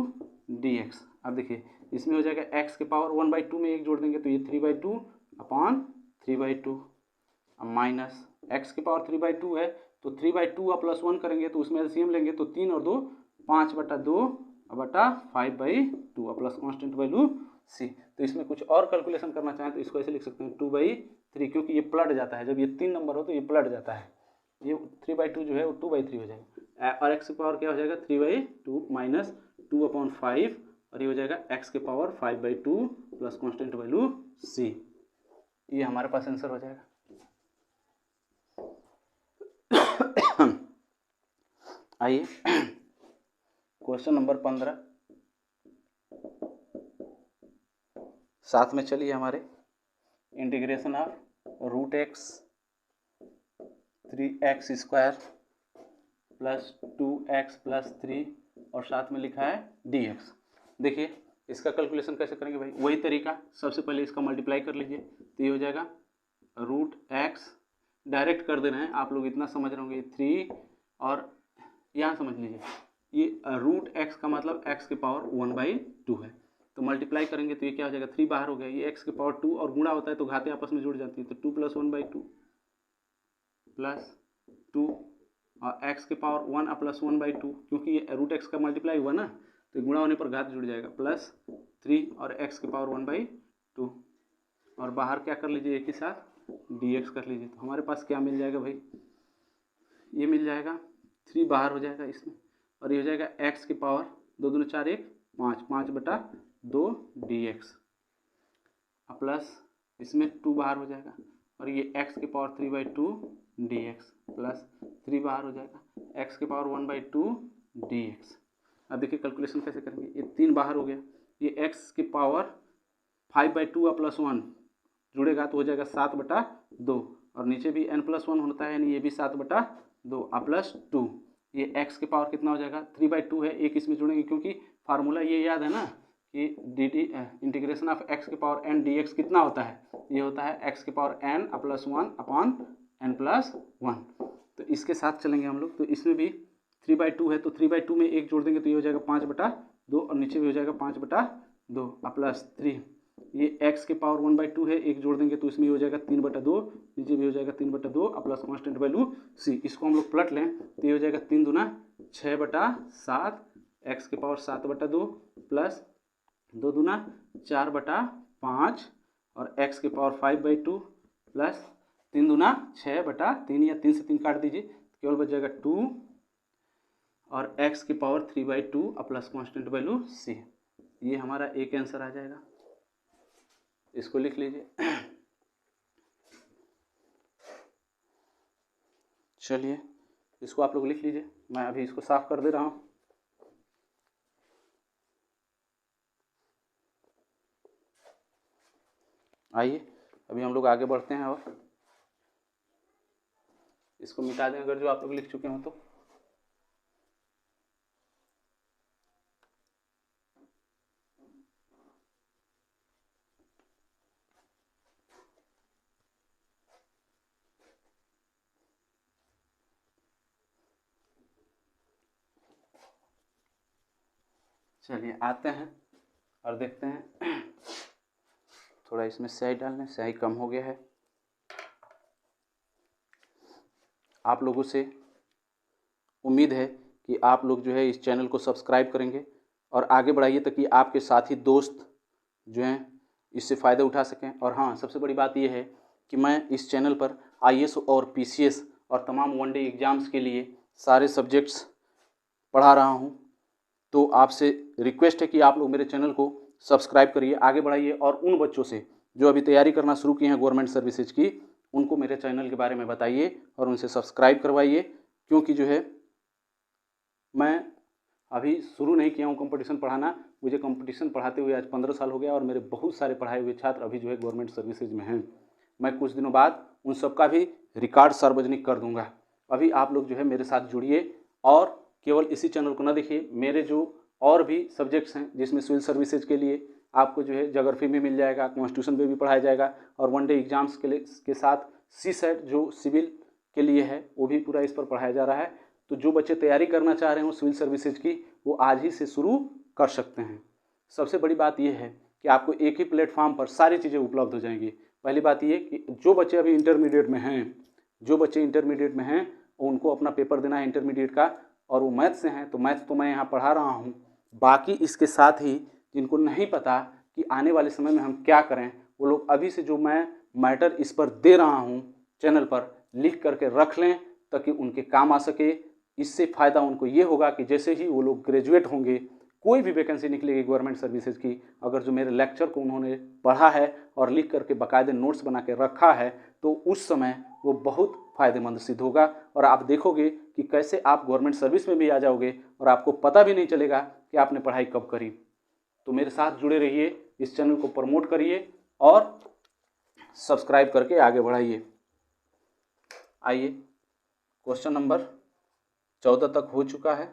dx। अब देखिए इसमें हो जाएगा x के पावर 1/2 में 1 जोड़ देंगे तो ये 3/2 अपॉन 3/2 माइनस x के पावर 3/2 है तो 3/2 और प्लस 1 करेंगे तो उसमें एलसीएम लेंगे तो 3 और 2 5/2 बटा 5/2 प्लस कांस्टेंट वैल्यू c। तो इसमें कुछ और कैलकुलेशन करना चाहें तो इसको ऐसे लिख सकते हैं 2/3, क्योंकि ये पलट जाता है जब ये 3 नंबर हो तो ये पलट जाता है, ये 3/2 जो है वो 2/3 हो जाएगा और x के पावर क्या हो जाएगा 3/2 माइनस 2/5 और ये हो जाएगा x के power 5/2 plus constant value c। ये हमारे पास आंसर हो जाएगा। आइए क्वेश्चन नंबर 15 साथ में चलिए हमारे integration of √x 3x² plus 2x plus 3 और साथ में लिखा है dx। देखिए इसका कैलकुलेशन कैसे करेंगे भाई, वही तरीका, सबसे पहले इसका मल्टीप्लाई कर लीजिए तो ये हो जाएगा √x, डायरेक्ट कर दे रहे हैं आप लोग, इतना समझ रहे होंगे 3 और यहाँ समझ लीजिए ये √x का मतलब x की पावर 1/2 है, तो मल्टीप्लाई करेंगे तो ये क्या हो जाएगा 3 बाहर हो गया, ये x की पावर 2 और गुणा होता है तो घातें आपस में जुड़ जाती है, तो 2 + 1/2 प्लस 2 और x की पावर 1 प्लस 1/2, क्योंकि ये √x का मल्टीप्लाई हुआ ना तो गुणा होने पर घात जुड़ जाएगा, प्लस 3 और x की पावर 1/2 और बाहर क्या कर लीजिए एक ही साथ dx कर लीजिए, तो हमारे पास क्या मिल जाएगा भाई, ये मिल जाएगा 3 बाहर हो जाएगा इसमें और ये हो जाएगा x की पावर 2 दूनी 4 1 5 5/2 dx प्लस इसमें 2 बाहर हो जाएगा और ये x की पावर 3/2 dx प्लस 3 बाहर हो जाएगा x की पावर 1/2 dx। अब देखिए कैलकुलेशन कैसे करेंगे, ये 3 बाहर हो गया, ये x की पावर 5/2 प्लस 1 जुड़ेगा तो हो जाएगा 7/2 और नीचे भी n+1 होता है यानी ये भी 7/2 प्लस 2, ये x की पावर कितना हो जाएगा 3/2 है, एक इसमें जुड़ेंगे क्योंकि फार्मूला ये याद है ना कि इंटीग्रेशन ऑफ x की पावर n dx कितना होता है, ये होता है x की पावर n+1/n+1, तो इसके साथ चलेंगे हम लोग, तो इसमें भी 3/2 है तो 3/2 में एक जोड़ देंगे तो ये हो जाएगा 5/2 और नीचे भी हो जाएगा 5/2 प्लस 3, ये x की पावर 1/2 है, एक जोड़ देंगे तो इसमें हो जाएगा 3/2, नीचे भी हो जाएगा 3/2 प्लस कांस्टेंट वैल्यू c, इसको हम लोग पलट लें तो ये हो जाएगा 3 दूना 6/7, x की पावर 7/2 प्लस 2 दूना 4/5 और x की पावर 5/2 प्लस 3 दूना 6/3 या 3 से 3 काट दीजिए केवल बच जाएगा 2 और x की power 3/2 plus constant value c, ये हमारा एक आंसर आ जाएगा, इसको लिख लीजिए। चलिए इसको आप लोग लिख लीजिए, मैं अभी इसको साफ कर दे रहा हूँ। आइए अभी हम लोग आगे बढ़ते हैं और इसको मिटा दें अगर जो आप लोग लिख चुके हो तो। चलिए आते हैं और देखते हैं, थोड़ा इसमें स्याही डाल लें, स्याही कम हो गया है। आप लोगों से उम्मीद है कि आप लोग जो है इस चैनल को सब्सक्राइब करेंगे और आगे बढ़ाइए ताकि आपके साथी दोस्त जो हैं इससे फ़ायदा उठा सकें। और हाँ, सबसे बड़ी बात यह है कि मैं इस चैनल पर IAS और PCS और तमाम वनडे एग्ज़ाम्स के लिए सारे सब्जेक्ट्स पढ़ा रहा हूँ, तो आपसे रिक्वेस्ट है कि आप लोग मेरे चैनल को सब्सक्राइब करिए, आगे बढ़ाइए और उन बच्चों से जो अभी तैयारी करना शुरू किए हैं गवर्नमेंट सर्विसेज की, उनको मेरे चैनल के बारे में बताइए और उनसे सब्सक्राइब करवाइए, क्योंकि जो है मैं अभी शुरू नहीं किया हूँ कंपटीशन पढ़ाना, मुझे कंपटीशन पढ़ाते हुए आज 15 साल हो गया और मेरे बहुत सारे पढ़ाए हुए छात्र अभी जो है गवर्नमेंट सर्विसेज में हैं। मैं कुछ दिनों बाद उन सबका भी रिकॉर्ड सार्वजनिक कर दूंगा। अभी आप लोग जो है मेरे साथ जुड़िए और केवल इसी चैनल को ना देखिए, मेरे जो और भी सब्जेक्ट्स हैं जिसमें सिविल सर्विसेज के लिए आपको जो है ज्योग्राफी में मिल जाएगा, कॉन्स्टिट्यूशन में भी पढ़ाया जाएगा और वनडे एग्जाम्स के साथ CSET जो सिविल के लिए है वो भी पूरा इस पर पढ़ाया जा रहा है। तो जो बच्चे तैयारी करना चाह रहे हो सिविल सर्विसेज की, वो आज ही से शुरू कर सकते हैं। सबसे बड़ी बात यह है कि आपको एक ही प्लेटफॉर्म पर सारी चीज़ें उपलब्ध हो जाएंगी। पहली बात ये कि जो बच्चे अभी इंटरमीडिएट में हैं, उनको अपना पेपर देना है इंटरमीडिएट का और वो मैथ से हैं, तो मैथ तो मैं यहाँ पढ़ा रहा हूँ। बाकी इसके साथ ही जिनको नहीं पता कि आने वाले समय में हम क्या करें, वो लोग अभी से जो मैं मैटर इस पर दे रहा हूँ चैनल पर लिख करके रख लें ताकि उनके काम आ सके। इससे फ़ायदा उनको ये होगा कि जैसे ही वो लोग ग्रेजुएट होंगे, कोई भी वैकेंसी निकलेगी गवर्नमेंट सर्विसेज की, अगर जो मेरे लेक्चर को उन्होंने पढ़ा है और लिख करके बाकायदे नोट्स बना के रखा है, तो उस समय वो बहुत फ़ायदेमंद सिद्ध होगा और आप देखोगे कि कैसे आप गवर्नमेंट सर्विस में भी आ जाओगे और आपको पता भी नहीं चलेगा कि आपने पढ़ाई कब करी। तो मेरे साथ जुड़े रहिए, इस चैनल को प्रमोट करिए और सब्सक्राइब करके आगे बढ़ाइए। आइए क्वेश्चन नंबर 14 तक हो चुका है,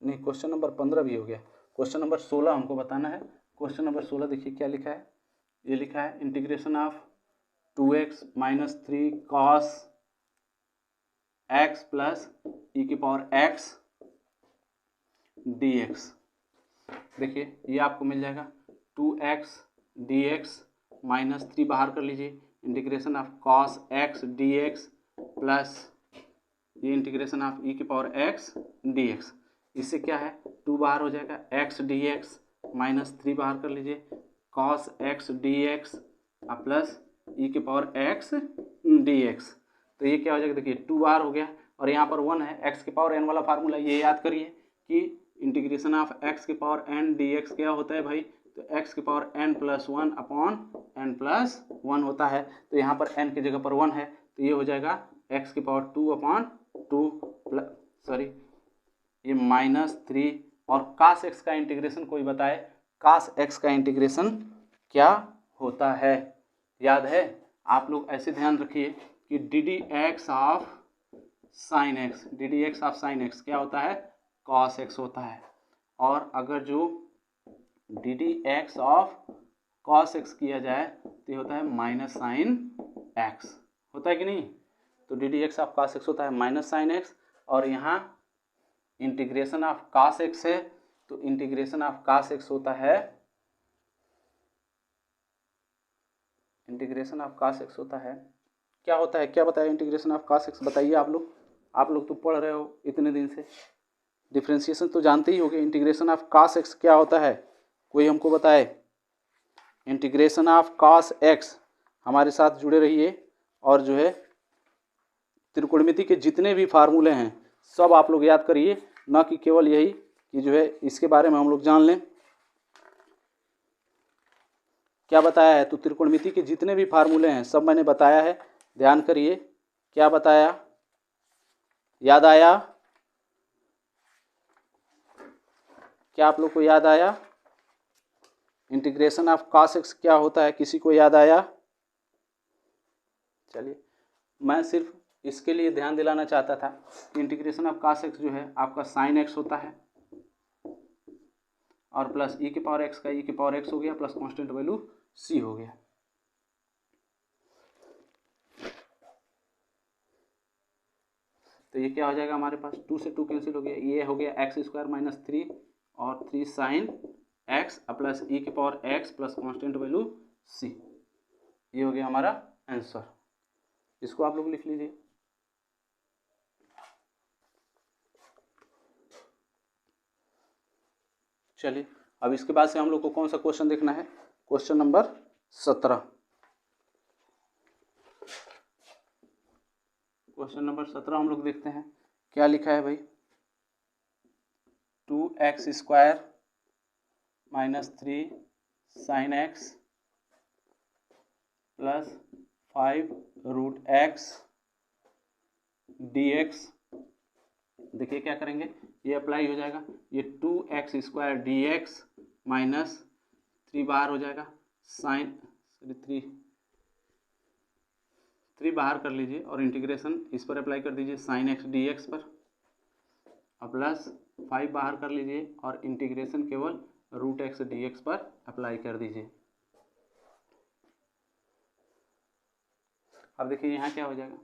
नहीं क्वेश्चन नंबर 15 भी हो गया। क्वेश्चन नंबर 16 हमको बताना है। क्वेश्चन नंबर 16 देखिए क्या लिखा है, ये लिखा है integration of 2x minus 3 cos x plus e की पावर x dx। देखिए ये आपको मिल जाएगा 2x dx माइनस 3 बाहर कर लीजिए, integration of cos x dx plus ये इंटीग्रेशन ऑफ ई की पावर x dx। इससे क्या है 2 बाहर हो जाएगा, x dx माइनस 3 बाहर कर लीजिए, cos x dx plus e की पावर x dx। तो ये क्या हो जाएगा, देखिए 2 बाहर हो गया और यहाँ पर 1 है, x की पावर n वाला फार्मूला ये याद करिए कि इंटीग्रेशन ऑफ x की पावर n dx क्या होता है भाई, तो x की power n plus 1 upon n plus 1 होता है। तो यहाँ पर n की जगह पर 1 है, तो ये हो जाएगा x की पावर 2 अपॉन 2 प्लस सॉरी ये माइनस 3 और कास एक्स का इंटीग्रेशन कोई बताए, कास एक्स का इंटीग्रेशन क्या होता है, याद है आप लोग ऐसे ध्यान रखिए कि D D X of sine X, D D X of sine x क्या होता है, कॉस एक्स होता है। और अगर जो D D X of cos x किया जाए तो ये होता है माइनस साइन एक्स, होता है कि नहीं। तो D D X of cos x होता है माइनस साइन एक्स, और यहाँ इंटीग्रेशन ऑफ कॉस एक्स है तो इंटीग्रेशन ऑफ कॉस एक्स होता है, इंटीग्रेशन ऑफ कॉस एक्स होता है क्या होता है, क्या बताया इंटीग्रेशन ऑफ कॉस एक्स, बताइए आप लोग तो पढ़ रहे हो इतने दिन से, डिफ्रेंशिएशन तो जानते ही होंगे। इंटीग्रेशन ऑफ कॉस एक्स क्या होता है, कोई हमको बताए। इंटीग्रेशन ऑफ कॉस एक्स, हमारे साथ जुड़े रहिए और जो है त्रिकोणमिति के जितने भी फार्मूले हैं सब आप लोग याद करिए, ना कि केवल यही कि जो है इसके बारे में हम लोग जान लें क्या बताया है। तो त्रिकोणमिति के जितने भी फार्मूले हैं सब मैंने बताया है, ध्यान करिए क्या बताया, याद आया, क्या आप लोग को याद आया, इंटीग्रेशन ऑफ कॉस एक्स क्या होता है, किसी को याद आया। चलिए मैं सिर्फ इसके लिए ध्यान दिलाना चाहता था कि इंटीग्रेशन ऑफ कॉस एक्स जो है आपका साइन एक्स होता है और प्लस ई की पावर एक्स का ई की पावर एक्स हो गया प्लस कांस्टेंट वैल्यू सी हो गया। तो ये क्या हो जाएगा हमारे पास, 2 से 2 कैंसिल हो गया, ये हो गया एक्स स्क्वायर माइनस 3 और 3 साइन एक्स प्लस ई की power x plus constant value C, ये हो गया हमारा आंसर। इसको आप लोग लिख लीजिए। चलिए अब इसके बाद से हम लोग को कौन सा क्वेश्चन देखना है, क्वेश्चन नंबर 17। क्वेश्चन नंबर 17 हम लोग देखते हैं क्या लिखा है भाई, 2x square minus 3 sine x plus 5 root x D x. देखिए क्या करेंगे, ये अप्लाई हो जाएगा, ये 2x square d x minus 3 बाहर हो जाएगा, साइन 3 बाहर कर लीजिए और इंटीग्रेशन इस पर अप्लाई कर दीजिए साइन एक्स डी एक्स पर, और प्लस 5 बाहर कर लीजिए और इंटीग्रेशन केवल रूट एक्स डी एक्स पर अप्लाई कर दीजिए। अब देखिए यहाँ क्या हो जाएगा,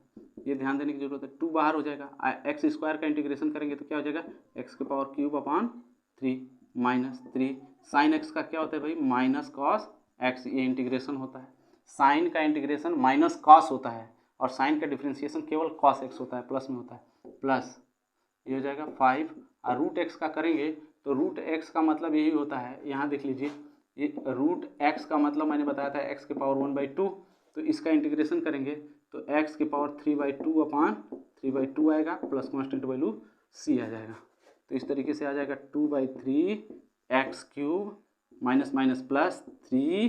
ये ध्यान देने की जरूरत है, 2 बाहर हो जाएगा, एक्स स्क्वायर का इंटीग्रेशन करेंगे तो क्या हो जाएगा एक्स की power cube upon 3 minus 3 sine x का क्या होता है भाई माइनस कॉस एक्स, ये इंटीग्रेशन होता है, साइन का इंटीग्रेशन माइनस कॉस होता है और साइन का डिफ्रेंशिएशन केवल कॉस एक्स होता है, प्लस में होता है, प्लस ये हो जाएगा 5 और रूट एक्स का करेंगे तो रूट एक्स का मतलब यही होता है, यहाँ देख लीजिए ये रूट एक्स का मतलब मैंने बताया था एक्स की पावर 1/2, तो इसका इंटीग्रेशन करेंगे तो x की पावर 3/2 अपॉन 3/2 आएगा प्लस कांस्टेंट वैल्यू c आ जाएगा। तो इस तरीके से आ जाएगा 2/3 x cube minus minus plus 3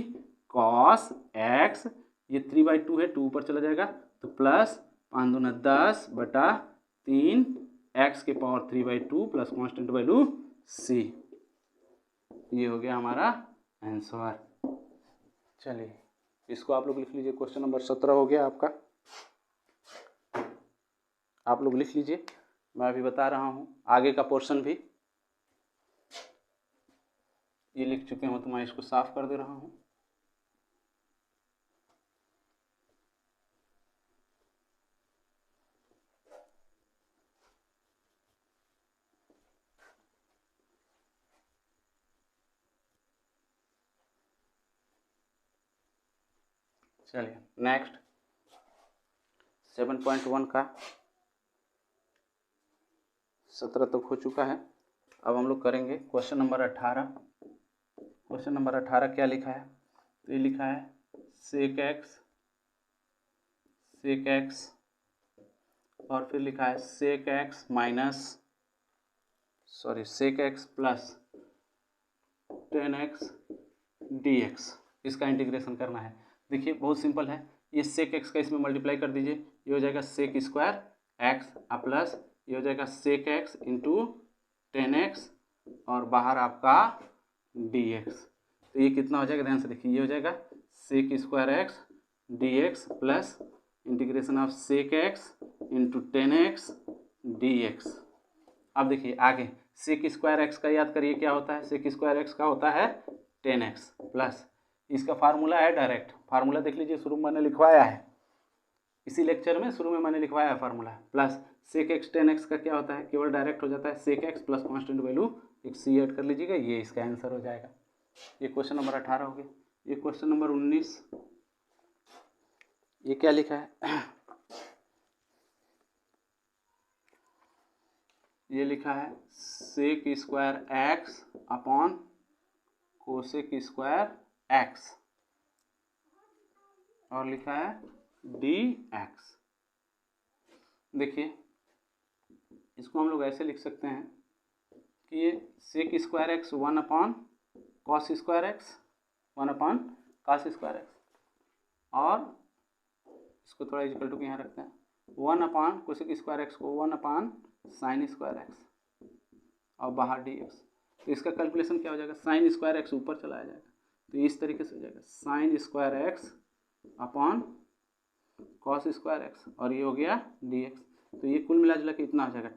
cos x, ये 3/2 है 2 ऊपर चला जाएगा तो प्लस 5 दूना 10 बटा 3 एक्स के power 3/2 plus constant value c, ये हो गया हमारा आंसर। चलिए इसको आप लोग लिख लीजिए, क्वेश्चन नंबर 17 हो गया आपका। आप लोग लिख लीजिए, मैं अभी बता रहा हूँ। आगे का पोर्शन भी ये लिख चुके हो तो मैं इसको साफ कर दे रहा हूँ। चलिए नेक्स्ट 7.1 का 17 तक हो चुका है। अब हम लोग करेंगे क्वेश्चन नंबर 18। क्वेश्चन नंबर 18 क्या लिखा है? तो ये लिखा है सेक एक्स और फिर लिखा है sec x plus 10x dx। इसका इंटीग्रेशन करना है। देखिए बहुत सिंपल है, ये सेक एक्स का इसमें मल्टीप्लाई कर दीजिए, ये हो जाएगा सेक स्क्वायर एक्स प्लस ये हो जाएगा सेक एक्स इंटू 10x और बाहर आपका dx। तो ये कितना हो जाएगा, ध्यान से देखिए, ये हो जाएगा sec square x dx plus integration of sec x into 10x dx। अब देखिए आगे सेक स्क्वायर एक्स का याद करिए क्या होता है, सेक स्क्वायर एक्स का होता है 10x प्लस इसका फार्मूला है डायरेक्ट, फार्मूला देख लीजिए शुरू में मैंने लिखवाया है, इसी लेक्चर में शुरू में मैंने लिखवाया है formula. Plus sec x 10x का क्या होता है, केवल डायरेक्ट हो जाता है sec x plus constant value एक सी ऐड कर लीजिएगा, ये इसका आंसर हो जाएगा। ये क्वेश्चन नंबर 18 हो गया। ये क्वेश्चन नंबर 19, ये क्या लिखा है ये लिखा है sec square x upon cosec square x और लिखा है dx। देखिए इसको हम लोग ऐसे लिख सकते हैं कि ये sec square x 1 upon cos square x, 1 upon cos square x और इसको थोड़ा इक्वल टू के यहाँ रखते हैं 1 अपॉन कोसेक स्क्वायर एक्स को 1 अपॉन साइन स्क्वायर एक्स और बाहर dx। तो इसका कैलकुलेशन क्या हो जाएगा, साइन स्क्वायर एक्स ऊपर चला जाएगा तो इस तरीके से हो जाएगा sine square x upon cos square x और ये हो गया dx। तो ये कुल मिला जुला के इतना हो जाएगा